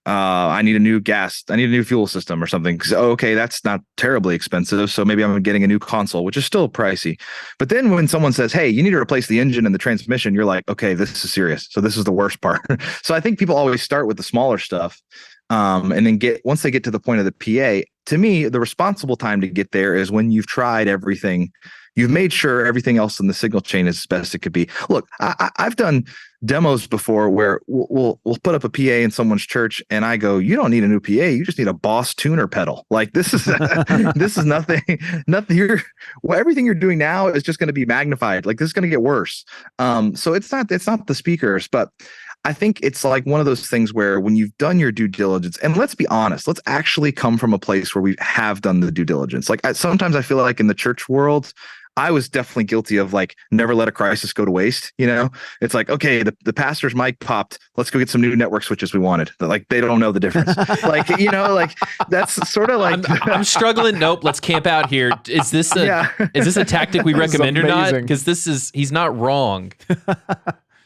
Speaker 4: I need a new fuel system or something. So, okay, that's not terribly expensive. So maybe I'm getting a new console, which is still pricey. But then when someone says, hey, you need to replace the engine and the transmission, you're like, okay, this is serious. So this is the worst part. So I think people always start with the smaller stuff. And then once they get to the point of the PA, to me, the responsible time to get there is when you've tried everything. You've made sure everything else in the signal chain is as best it could be. Look, I've done demos before where we'll put up a PA in someone's church, and I go, "You don't need a new PA. You just need a Boss tuner pedal. Like this is this is nothing. Everything you're doing now is just going to be magnified. Like this is going to get worse. So it's not the speakers, but I think it's like one of those things where when you've done your due diligence, and let's be honest, let's actually come from a place where we have done the due diligence. Like sometimes I feel like in the church world, I was definitely guilty of like never let a crisis go to waste. It's like, okay, the pastor's mic popped. Let's go get some new network switches we wanted. Like they don't know the difference. Like, like that's sort of like
Speaker 2: I'm struggling. Nope. Let's camp out here. Is this a tactic we recommend or not? Because he's not wrong.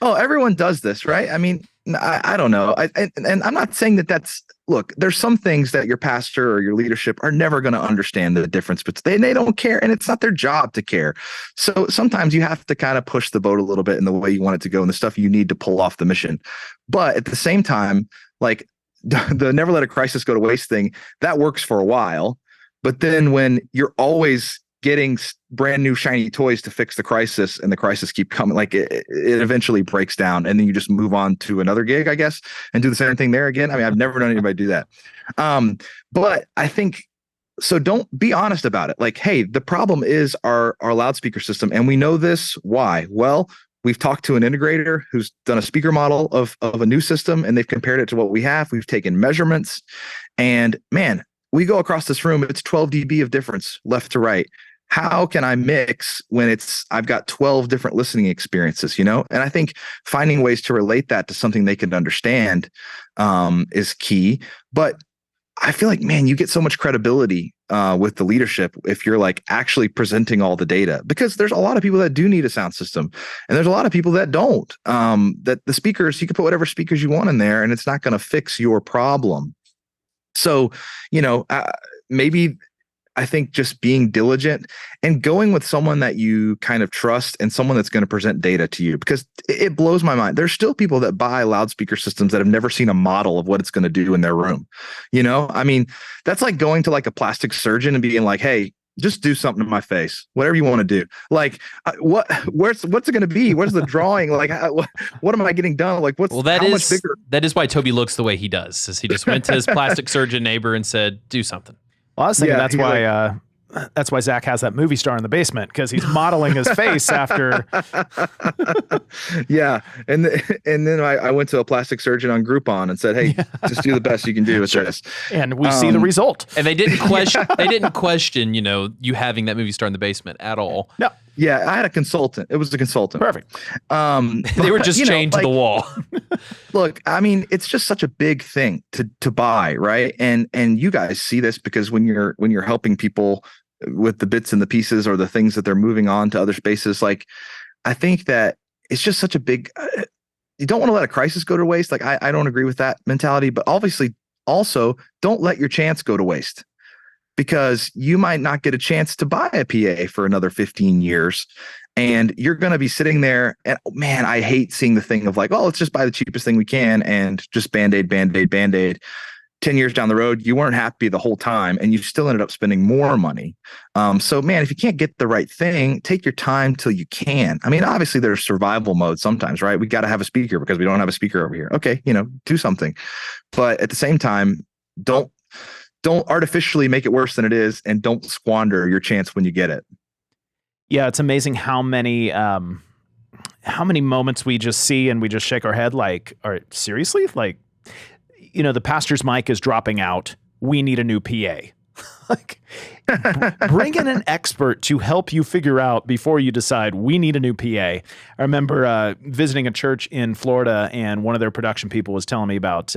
Speaker 4: Oh, everyone does this, right? I mean, I don't know. And I'm not saying that's, look, there's some things that your pastor or your leadership are never going to understand the difference, but they don't care, and it's not their job to care. So sometimes you have to kind of push the boat a little bit in the way you want it to go and the stuff you need to pull off the mission. But at the same time, like the never let a crisis go to waste thing, that works for a while. But then when you're always getting brand new shiny toys to fix the crisis and the crisis keep coming, like it eventually breaks down, and then you just move on to another gig, I guess, and do the same thing there again. I mean, I've never known anybody do that. But I think, so don't be honest about it. Like, hey, the problem is our loudspeaker system, and we know this. Why? Well, we've talked to an integrator who's done a speaker model of a new system, and they've compared it to what we have. We've taken measurements, and man, we go across this room, it's 12 dB of difference left to right. How can I mix when I've got 12 different listening experiences, And I think finding ways to relate that to something they can understand is key. But I feel like, man, you get so much credibility with the leadership if you're like actually presenting all the data, because there's a lot of people that do need a sound system, and there's a lot of people that don't. That the speakers, you can put whatever speakers you want in there, and it's not going to fix your problem. So, maybe I think just being diligent and going with someone that you kind of trust and someone that's going to present data to you, because it blows my mind. There's still people that buy loudspeaker systems that have never seen a model of what it's going to do in their room. I mean, that's like going to like a plastic surgeon and being like, hey, just do something to my face, whatever you want to do. Like, what's it going to be? Where's the drawing? Like, what am I getting done? Like, much bigger?
Speaker 2: That is why Toby looks the way he does. Is he just went to his plastic surgeon neighbor and said, do something.
Speaker 1: Well, I was thinking that's why Zach has that movie star in the basement, because he's modeling his face after.
Speaker 4: Yeah, and then I went to a plastic surgeon on Groupon and said, "Hey, just do the best you can do with this."
Speaker 1: And we see the result.
Speaker 2: And they didn't question. They didn't question, you having that movie star in the basement at all.
Speaker 1: No.
Speaker 4: Yeah, I had a consultant. It was a consultant.
Speaker 1: Perfect.
Speaker 2: They were just chained to the wall.
Speaker 4: Look, I mean, it's just such a big thing to buy, right? And you guys see this because when you're helping people with the bits and the pieces or the things that they're moving on to other spaces, like I think that it's just such a big. You don't want to let a crisis go to waste. Like I don't agree with that mentality, but obviously also don't let your chance go to waste, because you might not get a chance to buy a PA for another 15 years. And you're going to be sitting there and, man, I hate seeing the thing of like, oh, let's just buy the cheapest thing we can and just Band-Aid. 10 years down the road, you weren't happy the whole time and you still ended up spending more money. So, man, if you can't get the right thing, take your time till you can. I mean, obviously there's survival mode sometimes, right? We got to have a speaker because we don't have a speaker over here. Okay, do something. But at the same time, don't artificially make it worse than it is, and don't squander your chance when you get it.
Speaker 1: Yeah, it's amazing how many moments we just see and we just shake our head like, all right, seriously? Like, the pastor's mic is dropping out. We need a new PA. Like, bring in an expert to help you figure out before you decide we need a new PA. I remember visiting a church in Florida, and one of their production people was telling me about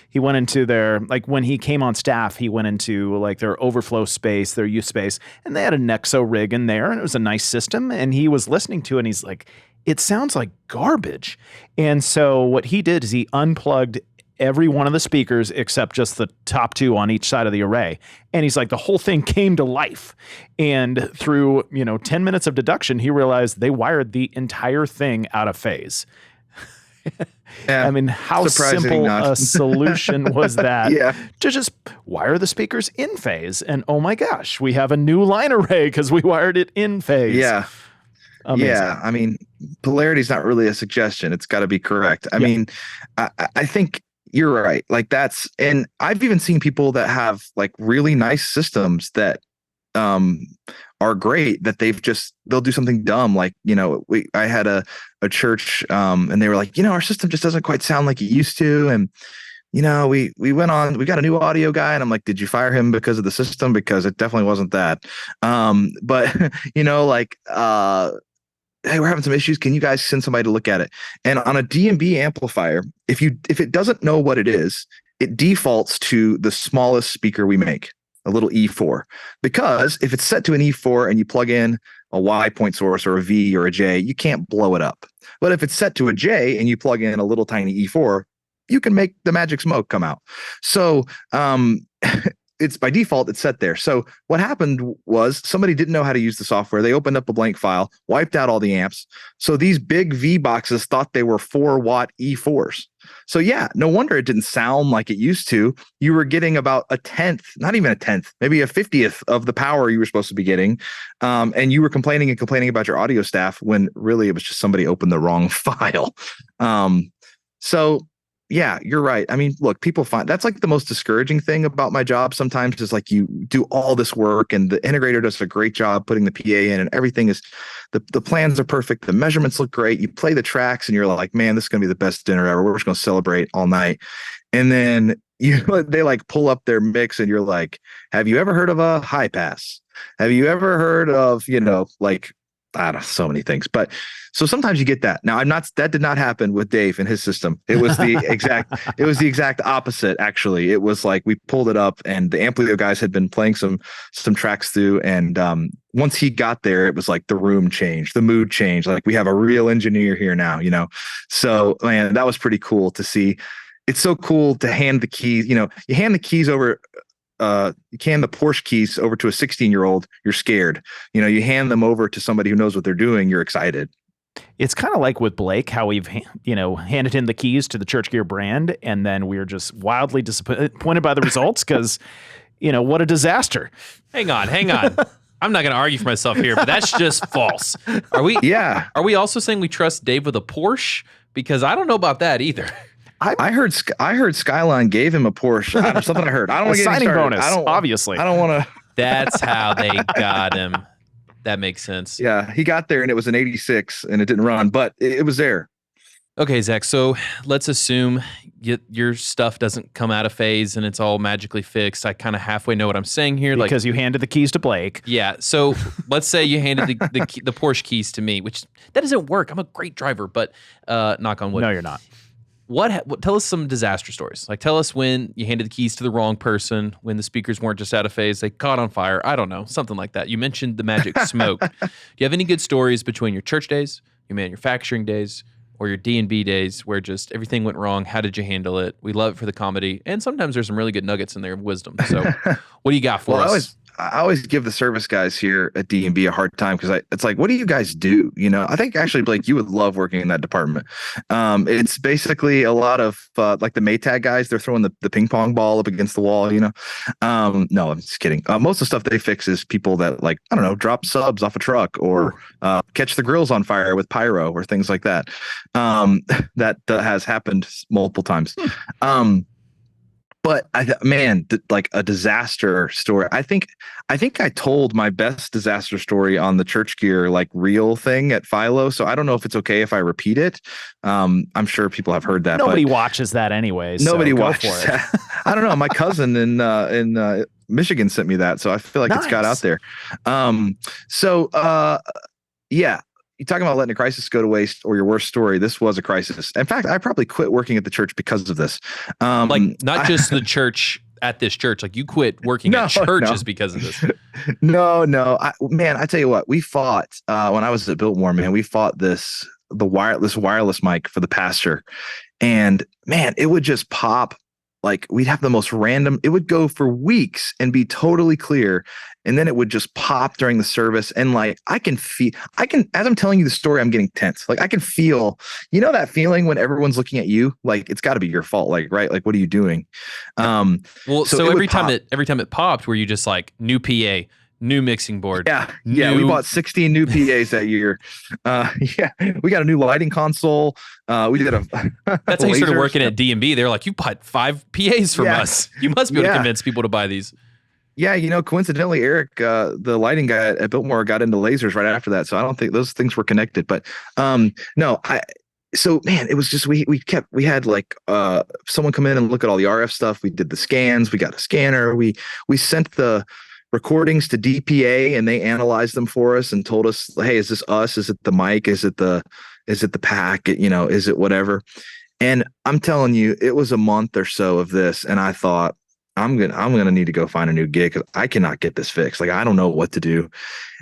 Speaker 1: he went into their, like, when he came on staff, he went into like their overflow space, their youth space, and they had a Nexo rig in there, and it was a nice system. And he was listening to it, and he's like, it sounds like garbage. And so what he did is he unplugged every one of the speakers except just the top two on each side of the array. And he's like, the whole thing came to life. And through, 10 minutes of deduction, he realized they wired the entire thing out of phase.
Speaker 4: Yeah,
Speaker 1: I mean, how simple a solution was that to just wire the speakers in phase? And oh my gosh, we have a new line array because we wired it in phase.
Speaker 4: Yeah. Amazing. Yeah. I mean, polarity is not really a suggestion. It's got to be correct. I mean, I think you're right. Like and I've even seen people that have like really nice systems that are great, that they'll do something dumb. Like, I had a church and they were like, our system just doesn't quite sound like it used to. And, we got a new audio guy, and I'm like, did you fire him because of the system? Because it definitely wasn't that. But, hey, we're having some issues. Can you guys send somebody to look at it? And on a D&B amplifier, if it doesn't know what it is, it defaults to the smallest speaker we make, a little E4. Because if it's set to an E4 and you plug in a Y point source or a V or a J, you can't blow it up. But if it's set to a J and you plug in a little tiny E4, you can make the magic smoke come out. So it's by default, it's set there. So what happened was somebody didn't know how to use the software. They opened up a blank file, wiped out all the amps. So these big V boxes thought they were 4-watt E4s. So yeah, no wonder it didn't sound like it used to. You were getting about a tenth, not even a tenth, maybe a 50th of the power you were supposed to be getting. And you were complaining about your audio staff when really it was just somebody opened the wrong file. So yeah, you're right. I mean, look, people find that's like the most discouraging thing about my job sometimes is like you do all this work and the integrator does a great job putting the PA in and everything is the plans are perfect. The measurements look great. You play the tracks and you're like, man, this is going to be the best dinner ever. We're just going to celebrate all night. And then they like pull up their mix and you're like, have you ever heard of a high pass? Have you ever heard of, like, I don't know, so many things, but so sometimes you get that. Now that did not happen with Dave and his system. It was the exact opposite. Actually, it was like, we pulled it up and the Amplio guys had been playing some tracks through. And once he got there, it was like the room changed, the mood changed. Like we have a real engineer here now, so man, that was pretty cool to see. It's so cool to hand the keys, you hand the keys over. You hand the Porsche keys over to a 16-year-old, you're scared. You hand them over to somebody who knows what they're doing, you're excited.
Speaker 1: It's kind of like with Blake, how we've, handed him the keys to the ChurchGear brand, and then we're just wildly disappointed by the results because, what a disaster.
Speaker 2: Hang on. I'm not going to argue for myself here, but that's just false. Are we?
Speaker 4: Yeah.
Speaker 2: Are we also saying we trust Dave with a Porsche? Because I don't know about that either.
Speaker 4: I heard Skyline gave him a Porsche. Something I heard. I don't want to get
Speaker 1: signing bonus. Obviously,
Speaker 4: I don't want to.
Speaker 2: That's how they got him. That makes sense.
Speaker 4: Yeah, he got there and it was an 86 and it didn't run, but it was there.
Speaker 2: Okay, Zach. So let's assume your stuff doesn't come out of phase and it's all magically fixed. I kind of halfway know what I'm saying here,
Speaker 1: because you handed the keys to Blake.
Speaker 2: Yeah. So let's say you handed the Porsche keys to me, which that doesn't work. I'm a great driver, but knock on wood.
Speaker 1: No, you're not.
Speaker 2: What tell us some disaster stories. Like tell us when you handed the keys to the wrong person, when the speakers weren't just out of phase, they caught on fire. I don't know, something like that. You mentioned the magic smoke. Do you have any good stories between your church days, your manufacturing days, or your D&B days where just everything went wrong? How did you handle it? We love it for the comedy, and sometimes there's some really good nuggets in there of wisdom. So what do you got for us?
Speaker 4: I always give the service guys here at D&B a hard time because it's like, what do you guys do? I think actually, Blake, you would love working in that department. It's basically a lot of like the Maytag guys. They're throwing the ping pong ball up against the wall. No, I'm just kidding. Most of the stuff they fix is people that, like, I don't know, drop subs off a truck or catch the grills on fire with pyro or things like that. That has happened multiple times. But like a disaster story. I think I told my best disaster story on the ChurchGear like real thing at Philo. So I don't know if it's okay if I repeat it. I'm sure people have heard that.
Speaker 1: Nobody watches that anyways.
Speaker 4: Nobody watches that. I don't know. My cousin in Michigan sent me that, so I feel like it's got out there. Yeah, you talking about letting a crisis go to waste or your worst story. This was a crisis. In fact, I probably quit working at the church because of this.
Speaker 2: Not just the church at this church, like you quit working at churches because of this.
Speaker 4: No. I tell you what, we fought when I was at Biltmore, man, we fought this wireless mic for the pastor. And man, it would just pop. Like we'd have the most random, it would go for weeks and be totally clear. And then it would just pop during the service. And like, I can, as I'm telling you the story, I'm getting tense. Like I can feel, that feeling when everyone's looking at you, like it's gotta be your fault. Like, right. Like, what are you doing?
Speaker 2: So every time it popped, were you just like new PA, new mixing board?
Speaker 4: Yeah. We bought 16 new PAs that year. We got a new lighting console. We did
Speaker 2: that's how you started working at D&B. They're like, you bought 5 PAs from us. You must be able to convince people to buy these.
Speaker 4: Yeah, coincidentally, Eric, the lighting guy at Biltmore, got into lasers right after that. So I don't think those things were connected. But so man, it was just we had like someone come in and look at all the RF stuff. We did the scans. We got a scanner. We sent the recordings to DPA and they analyzed them for us and told us, hey, is this us? Is it the mic? Is it the pack? Is it whatever? And I'm telling you, it was a month or so of this, and I thought, I'm gonna need to go find a new gig because I cannot get this fixed. Like I don't know what to do.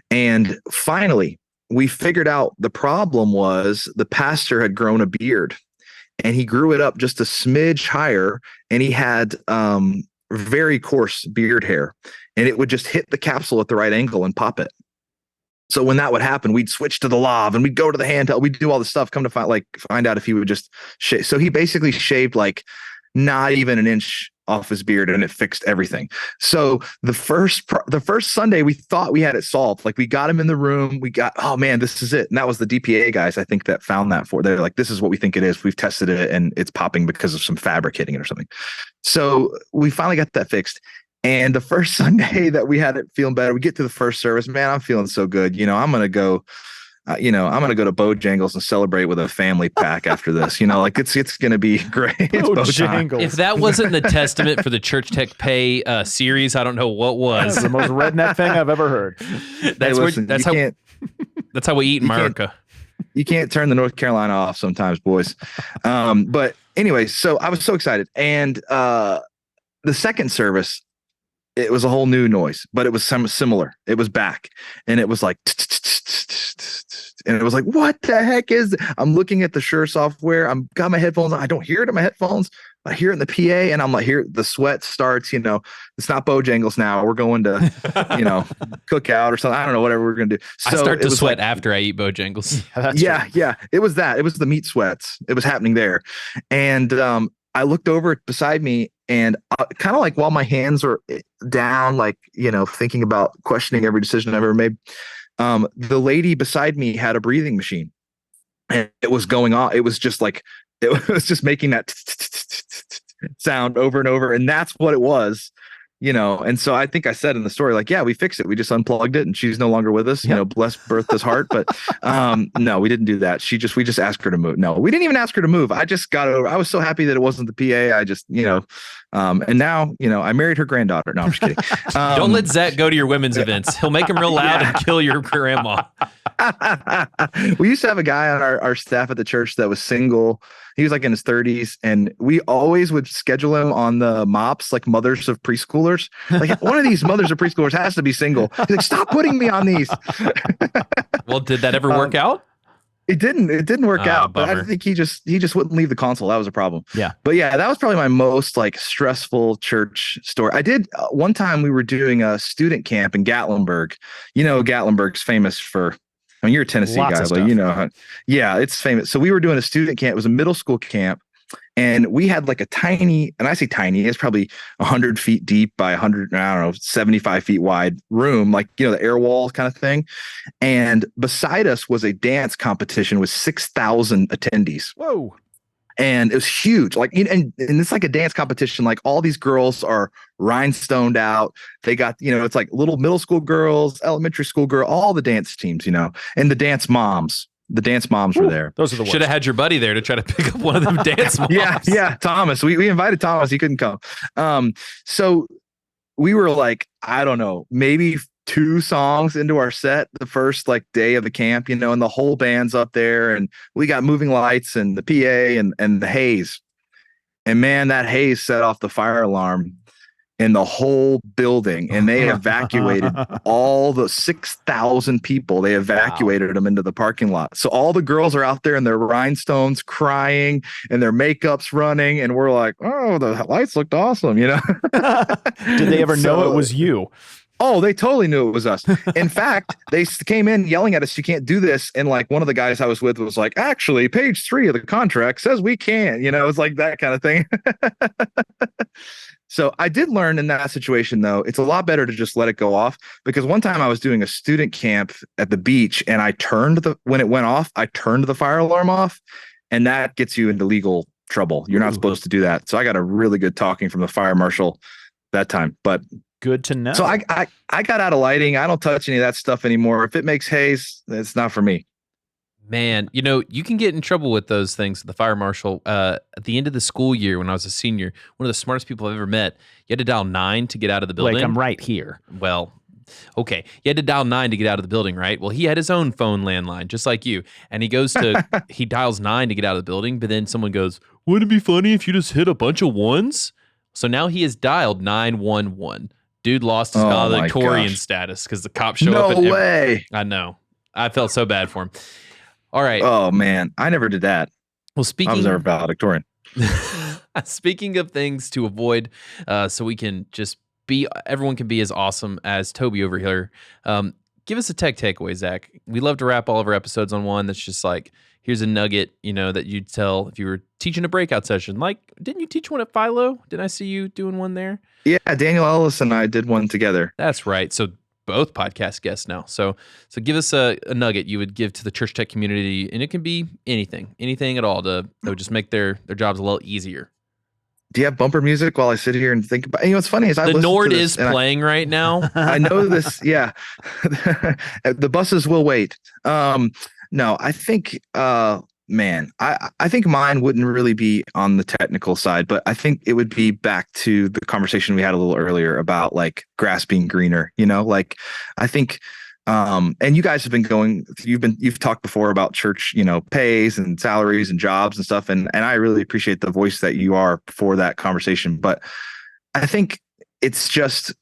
Speaker 4: And finally, we figured out the problem was the pastor had grown a beard, and he grew it up just a smidge higher, and he had very coarse beard hair, and it would just hit the capsule at the right angle and pop it. So when that would happen, we'd switch to the lav and we'd go to the handheld. We'd do all the stuff. Come to find out if he would just shave. So he basically shaved like not even an inch off his beard, and it fixed everything. So the first Sunday, we thought we had it solved. Like we got him in the room. We got, oh man, this is it. And that was the DPA guys, I think, that found that they're like, this is what we think it is. We've tested it and it's popping because of some fabric hitting it or something. So we finally got that fixed. And the first Sunday that we had it feeling better, we get to the first service, man, I'm feeling so good. I'm going to go, I'm going to go to Bojangles and celebrate with a family pack after this. Like it's going to be great.
Speaker 1: Bojangles.
Speaker 2: If that wasn't the testament for the Church Tech Pay series, I don't know what was.
Speaker 1: That's the most redneck thing I've ever heard.
Speaker 2: That's how we eat in America.
Speaker 4: You can't turn the North Carolina off sometimes, boys. But anyway, so I was so excited. And the second service, it was a whole new noise, but it was similar. It was back, and it was like, and it was like, what the heck is it? I'm looking at the Shure software. I'm got my headphones on. I don't hear it in my headphones. I hear it in the PA, and I'm like, here, the sweat starts. It's not Bojangles now. We're going to, cookout or something. I don't know, whatever we're going to do. So
Speaker 2: I start to sweat after I eat Bojangles.
Speaker 4: Yeah. It was that. It was the meat sweats. It was happening there, and I looked over beside me, and kind of like while my hands are down, like, thinking about questioning every decision I've ever made, the lady beside me had a breathing machine, and it was going on. It was just like, it was just making that sound over and over. And that's what it was, And so I think I said in the story, like, yeah, we fixed it. We just unplugged it, and she's no longer with us, bless Bertha's heart. But no, we didn't do that. We just asked her to move. No, we didn't even ask her to move. I just got over. I was so happy that it wasn't the PA. I just, and now, I married her granddaughter. No, I'm just kidding.
Speaker 2: Don't let Zach go to your women's events. He'll make them real loud and kill your grandma.
Speaker 4: We used to have a guy on our staff at the church that was single. He was like in his 30s, and we always would schedule him on the mops, like mothers of preschoolers. Like, one of these mothers of preschoolers has to be single. He's like, stop putting me on these.
Speaker 2: Well, did that ever work out?
Speaker 4: It didn't work out, but
Speaker 2: bummer.
Speaker 4: I think he just wouldn't leave the console. That was a problem.
Speaker 1: Yeah.
Speaker 4: But yeah, that was probably my most like stressful church story. I did one time we were doing a student camp in Gatlinburg. Gatlinburg's famous for, you're a Tennessee guy, but yeah, it's famous. So we were doing a student camp. It was a middle school camp, and we had like a tiny, and I say tiny, it's probably 100 feet deep by 75 feet wide room, like, the air wall kind of thing. And beside us was a dance competition with 6,000 attendees.
Speaker 1: Whoa.
Speaker 4: And it was huge. Like, and it's like a dance competition. Like, all these girls are rhinestoned out. They got, it's like little middle school girls, elementary school girl, all the dance teams, and the dance moms. The dance moms were there.
Speaker 1: Those are the worst.
Speaker 2: Should have had your buddy there to try to pick up one of them dance moms.
Speaker 4: Yeah, Thomas. We invited Thomas. He couldn't come. So we were like, I don't know, maybe 2 songs into our set the first like day of the camp, and the whole band's up there, and we got moving lights and the PA and the haze. And man, that haze set off the fire alarm in the whole building, and they evacuated all the 6,000 people. They evacuated them into the parking lot. So all the girls are out there in their rhinestones crying and their makeup's running. And we're like, oh, the lights looked awesome.
Speaker 1: Did they ever know it was you?
Speaker 4: Oh, they totally knew it was us. In fact, they came in yelling at us, you can't do this. And like one of the guys I was with was like, actually, page 3 of the contract says we can. It's like that kind of thing. So I did learn in that situation, though, it's a lot better to just let it go off, because one time I was doing a student camp at the beach, and when it went off, I turned the fire alarm off, and that gets you into legal trouble. You're not supposed to do that. So I got a really good talking from the fire marshal that time, but
Speaker 1: good to know.
Speaker 4: So I got out of lighting. I don't touch any of that stuff anymore. If it makes haze, it's not for me.
Speaker 2: Man, you can get in trouble with those things. The fire marshal, at the end of the school year when I was a senior, one of the smartest people I've ever met, you had to dial 9 to get out of the building.
Speaker 1: Like, I'm right here.
Speaker 2: Well, okay. You had to dial 9 to get out of the building, right? Well, he had his own phone landline, just like you. And he dials 9 to get out of the building, but then someone goes, wouldn't it be funny if you just hit a bunch of ones? So now he has dialed 911. Dude lost his valedictorian status because the cops show up.
Speaker 4: No way.
Speaker 2: I know. I felt so bad for him. All right.
Speaker 4: Oh man, I never did that.
Speaker 2: Well,
Speaker 4: I was never valedictorian.
Speaker 2: Speaking of things to avoid, so we can just everyone can be as awesome as Toby over here. Give us a tech takeaway, Zach. We love to wrap all of our episodes on one that's just like, here's a nugget, that you'd tell if you were teaching a breakout session. Like, didn't you teach one at Philo? Didn't I see you doing one there?
Speaker 4: Yeah, Daniel Ellis and I did one together.
Speaker 2: That's right. So both podcast guests now. So give us a nugget you would give to the church tech community, and it can be anything at all that would just make their jobs a little easier.
Speaker 4: Do you have bumper music while I sit here and think about? What's funny is the
Speaker 2: Nord is playing right now.
Speaker 4: I know this. Yeah, the buses will wait. No, I think, I think mine wouldn't really be on the technical side, but I think it would be back to the conversation we had a little earlier about like grass being greener. I think, and you guys have been you've talked before about church, pays and salaries and jobs and stuff, and I really appreciate the voice that you are for that conversation. But I think it's just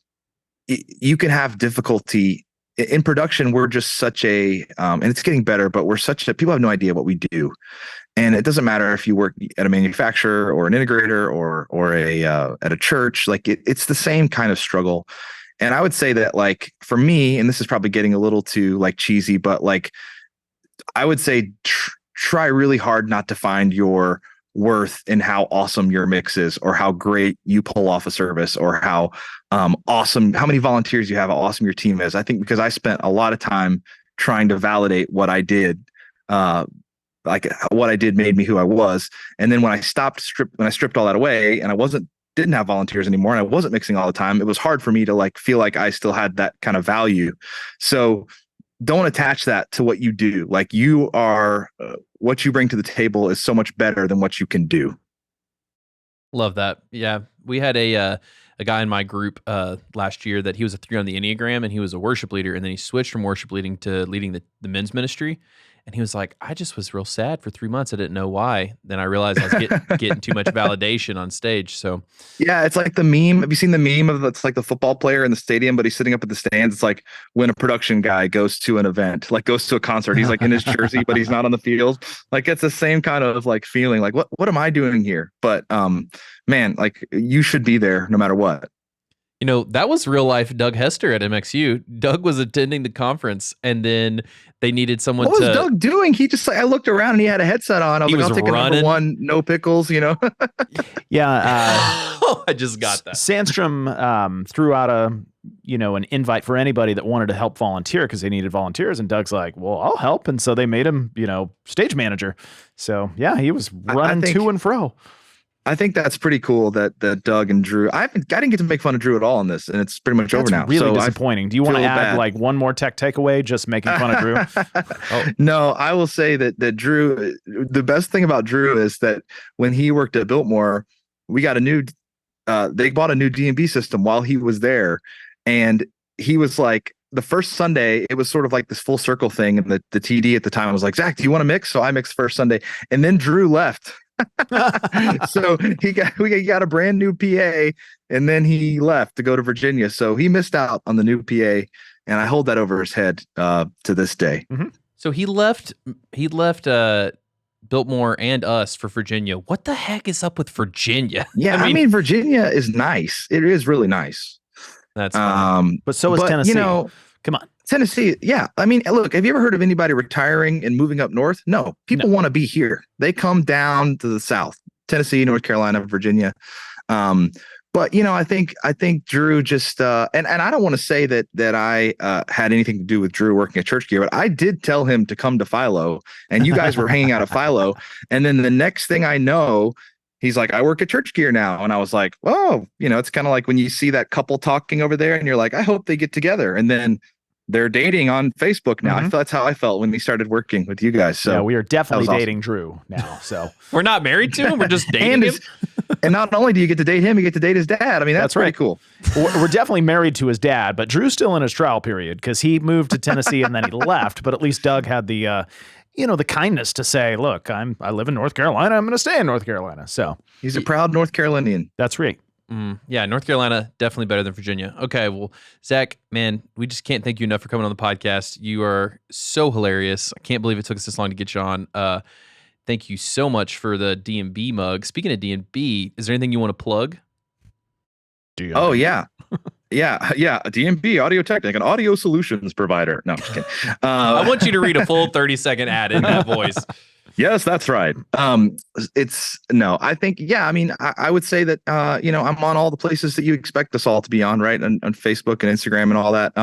Speaker 4: you can have difficulty. In production, we're just such a, and it's getting better, but people have no idea what we do. And it doesn't matter if you work at a manufacturer or an integrator or at a church, like it's the same kind of struggle. And I would say that like, for me, and this is probably getting a little too like cheesy, but like, I would say try really hard not to find your worth in how awesome your mix is, or how great you pull off a service, or how awesome, how many volunteers you have, how awesome your team is. I think because I spent a lot of time trying to validate what I did, like what I did made me who I was. And then when I stripped all that away, and I didn't have volunteers anymore, and I wasn't mixing all the time, it was hard for me to like feel like I still had that kind of value. So don't attach that to what you do. Like you are, what you bring to the table is so much better than what you can do.
Speaker 2: Love that. Yeah. We had a guy in my group last year that he was a 3 on the Enneagram, and he was a worship leader. And then he switched from worship leading to leading the men's ministry. And he was like, I just was real sad for 3 months. I didn't know why. Then I realized I was getting too much validation on stage. So
Speaker 4: yeah, it's like the meme. Have you seen the meme of it's like the football player in the stadium, but he's sitting up at the stands? It's like when a production guy goes to an event, like goes to a concert, he's like in his jersey, but he's not on the field. Like it's the same kind of like feeling like, what am I doing here? But man, like you should be there no matter what.
Speaker 2: That was real life Doug Hester at MXU. Doug was attending the conference, and then they needed someone
Speaker 4: What was Doug doing? He just I looked around and he had a headset on. I was like, I'll take a number 1, no pickles,
Speaker 1: Yeah.
Speaker 2: I just got that.
Speaker 1: Sandstrom threw out an invite for anybody that wanted to help volunteer because they needed volunteers. And Doug's like, well, I'll help. And so they made him, stage manager. So yeah, he was running to and fro.
Speaker 4: I think that's pretty cool that Doug and Drew. I didn't get to make fun of Drew at all in this, and it's pretty much over now.
Speaker 1: Really disappointing. Do you want to add like one more tech takeaway, just making fun of Drew?
Speaker 4: No, I will say that Drew. The best thing about Drew is that when he worked at Biltmore, we got a new they bought a new D&B system while he was there, and he was like, the first Sunday, it was sort of like this full circle thing, and the TD at the time was like, Zach, do you want to mix? So I mixed first Sunday, and then Drew left. So we got a brand new PA, and then he left to go to Virginia. So he missed out on the new PA, and I hold that over his head to this day.
Speaker 1: Mm-hmm.
Speaker 2: So he left Biltmore and us for Virginia. What the heck is up with Virginia?
Speaker 4: Yeah, I mean Virginia is nice. It is really nice.
Speaker 2: That's
Speaker 1: but so is Tennessee. Come on.
Speaker 4: Tennessee, yeah. I mean, look, have you ever heard of anybody retaring and moving up north? No, people want to be here. They come down to the south, Tennessee, North Carolina, Virginia. But I think Drew just and I don't want to say that I had anything to do with Drew working at ChurchGear, but I did tell him to come to Philo, and you guys were hanging out at Philo, and then the next thing I know, he's like, I work at ChurchGear now. And I was like, oh, it's kind of like when you see that couple talking over there and you're like, I hope they get together. And then they're dating on Facebook now.
Speaker 1: Mm-hmm.
Speaker 4: That's how I felt when we started working with you guys. So
Speaker 1: yeah, we are definitely dating
Speaker 4: awesome.
Speaker 1: Drew now. So
Speaker 2: we're not married to him. We're just dating him.
Speaker 4: And not only do you get to date him, you get to date his dad. I mean, that's pretty
Speaker 1: right.
Speaker 4: Cool.
Speaker 1: We're definitely married to his dad, but Drew's still in his trial period because he moved to Tennessee and then he left. But at least Doug had the the kindness to say, look, I live in North Carolina. I'm going to stay in North Carolina. So
Speaker 4: he's a proud North Carolinian.
Speaker 1: That's right.
Speaker 2: Yeah, North Carolina, definitely better than Virginia. Okay, well, Zach, man, we just can't thank you enough for coming on the podcast. You are so hilarious. I can't believe it took us this long to get you on. Thank you so much for the D&B mug. Speaking of D&B, is there anything you want to plug?
Speaker 1: D&B.
Speaker 4: Oh, yeah. Yeah. D&B, Audio Technic, an audio solutions provider. No, I'm just kidding.
Speaker 2: I want you to read a full 30-second ad in that voice.
Speaker 4: Yes, that's right. I think, I mean, I would say that, I'm on all the places that you expect us all to be on, right? On Facebook and Instagram and all that.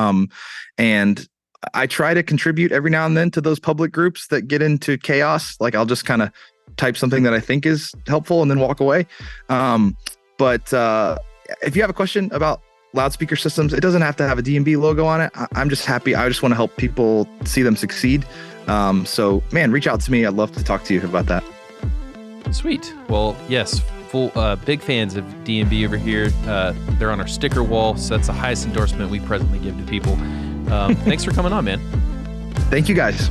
Speaker 4: And I try to contribute every now and then to those public groups that get into chaos. Like I'll just kind of type something that I think is helpful and then walk away. But if you have a question about loudspeaker systems, it doesn't have to have a D&B logo on it. I'm just happy. I just want to help people see them succeed. So man, reach out to me. I'd love to talk to you about that. Sweet.
Speaker 2: Well, yes, big fans of D&B over here. They're on our sticker wall, so that's the highest endorsement we presently give to people. Thanks for coming on, man.
Speaker 4: Thank you, guys.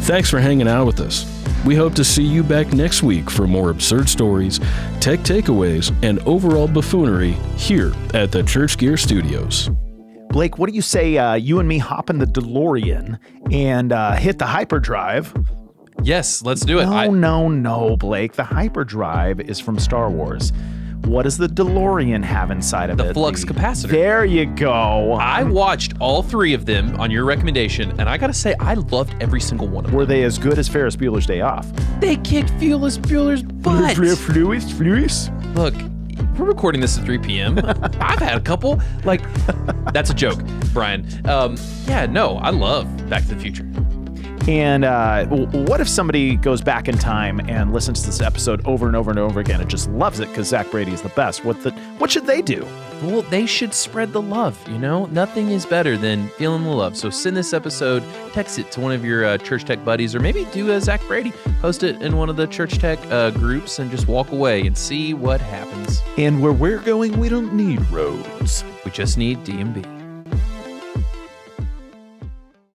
Speaker 3: Thanks for hanging out with us. We hope to see you back next week for more absurd stories, tech takeaways, and overall buffoonery here at the ChurchGear Studios.
Speaker 1: Blake, what do you say you and me hop in the DeLorean and hit the hyperdrive?
Speaker 2: Yes, let's do it.
Speaker 1: No, Blake. The hyperdrive is from Star Wars. What does the DeLorean have inside of it?
Speaker 2: The flux capacitor.
Speaker 1: There you go.
Speaker 2: I watched all three of them on your recommendation, and I gotta say, I loved every single one of them.
Speaker 1: Were they as good as Ferris Bueller's Day Off?
Speaker 2: They kicked Ferris Bueller's butt.
Speaker 1: Fluis?
Speaker 2: Look, we're recording this at 3 p.m. I've had a couple. Like, that's a joke, Brian. I love Back to the Future.
Speaker 1: And what if somebody goes back in time and listens to this episode over and over and over again and just loves it because Zach Brady is the best? What should they do?
Speaker 2: Well, they should spread the love, Nothing is better than feeling the love. So send this episode, text it to one of your Church Tech buddies, or maybe do a Zach Brady. Post it in one of the Church Tech groups and just walk away and see what happens.
Speaker 1: And where we're going, we don't need roads.
Speaker 2: We just need D&B.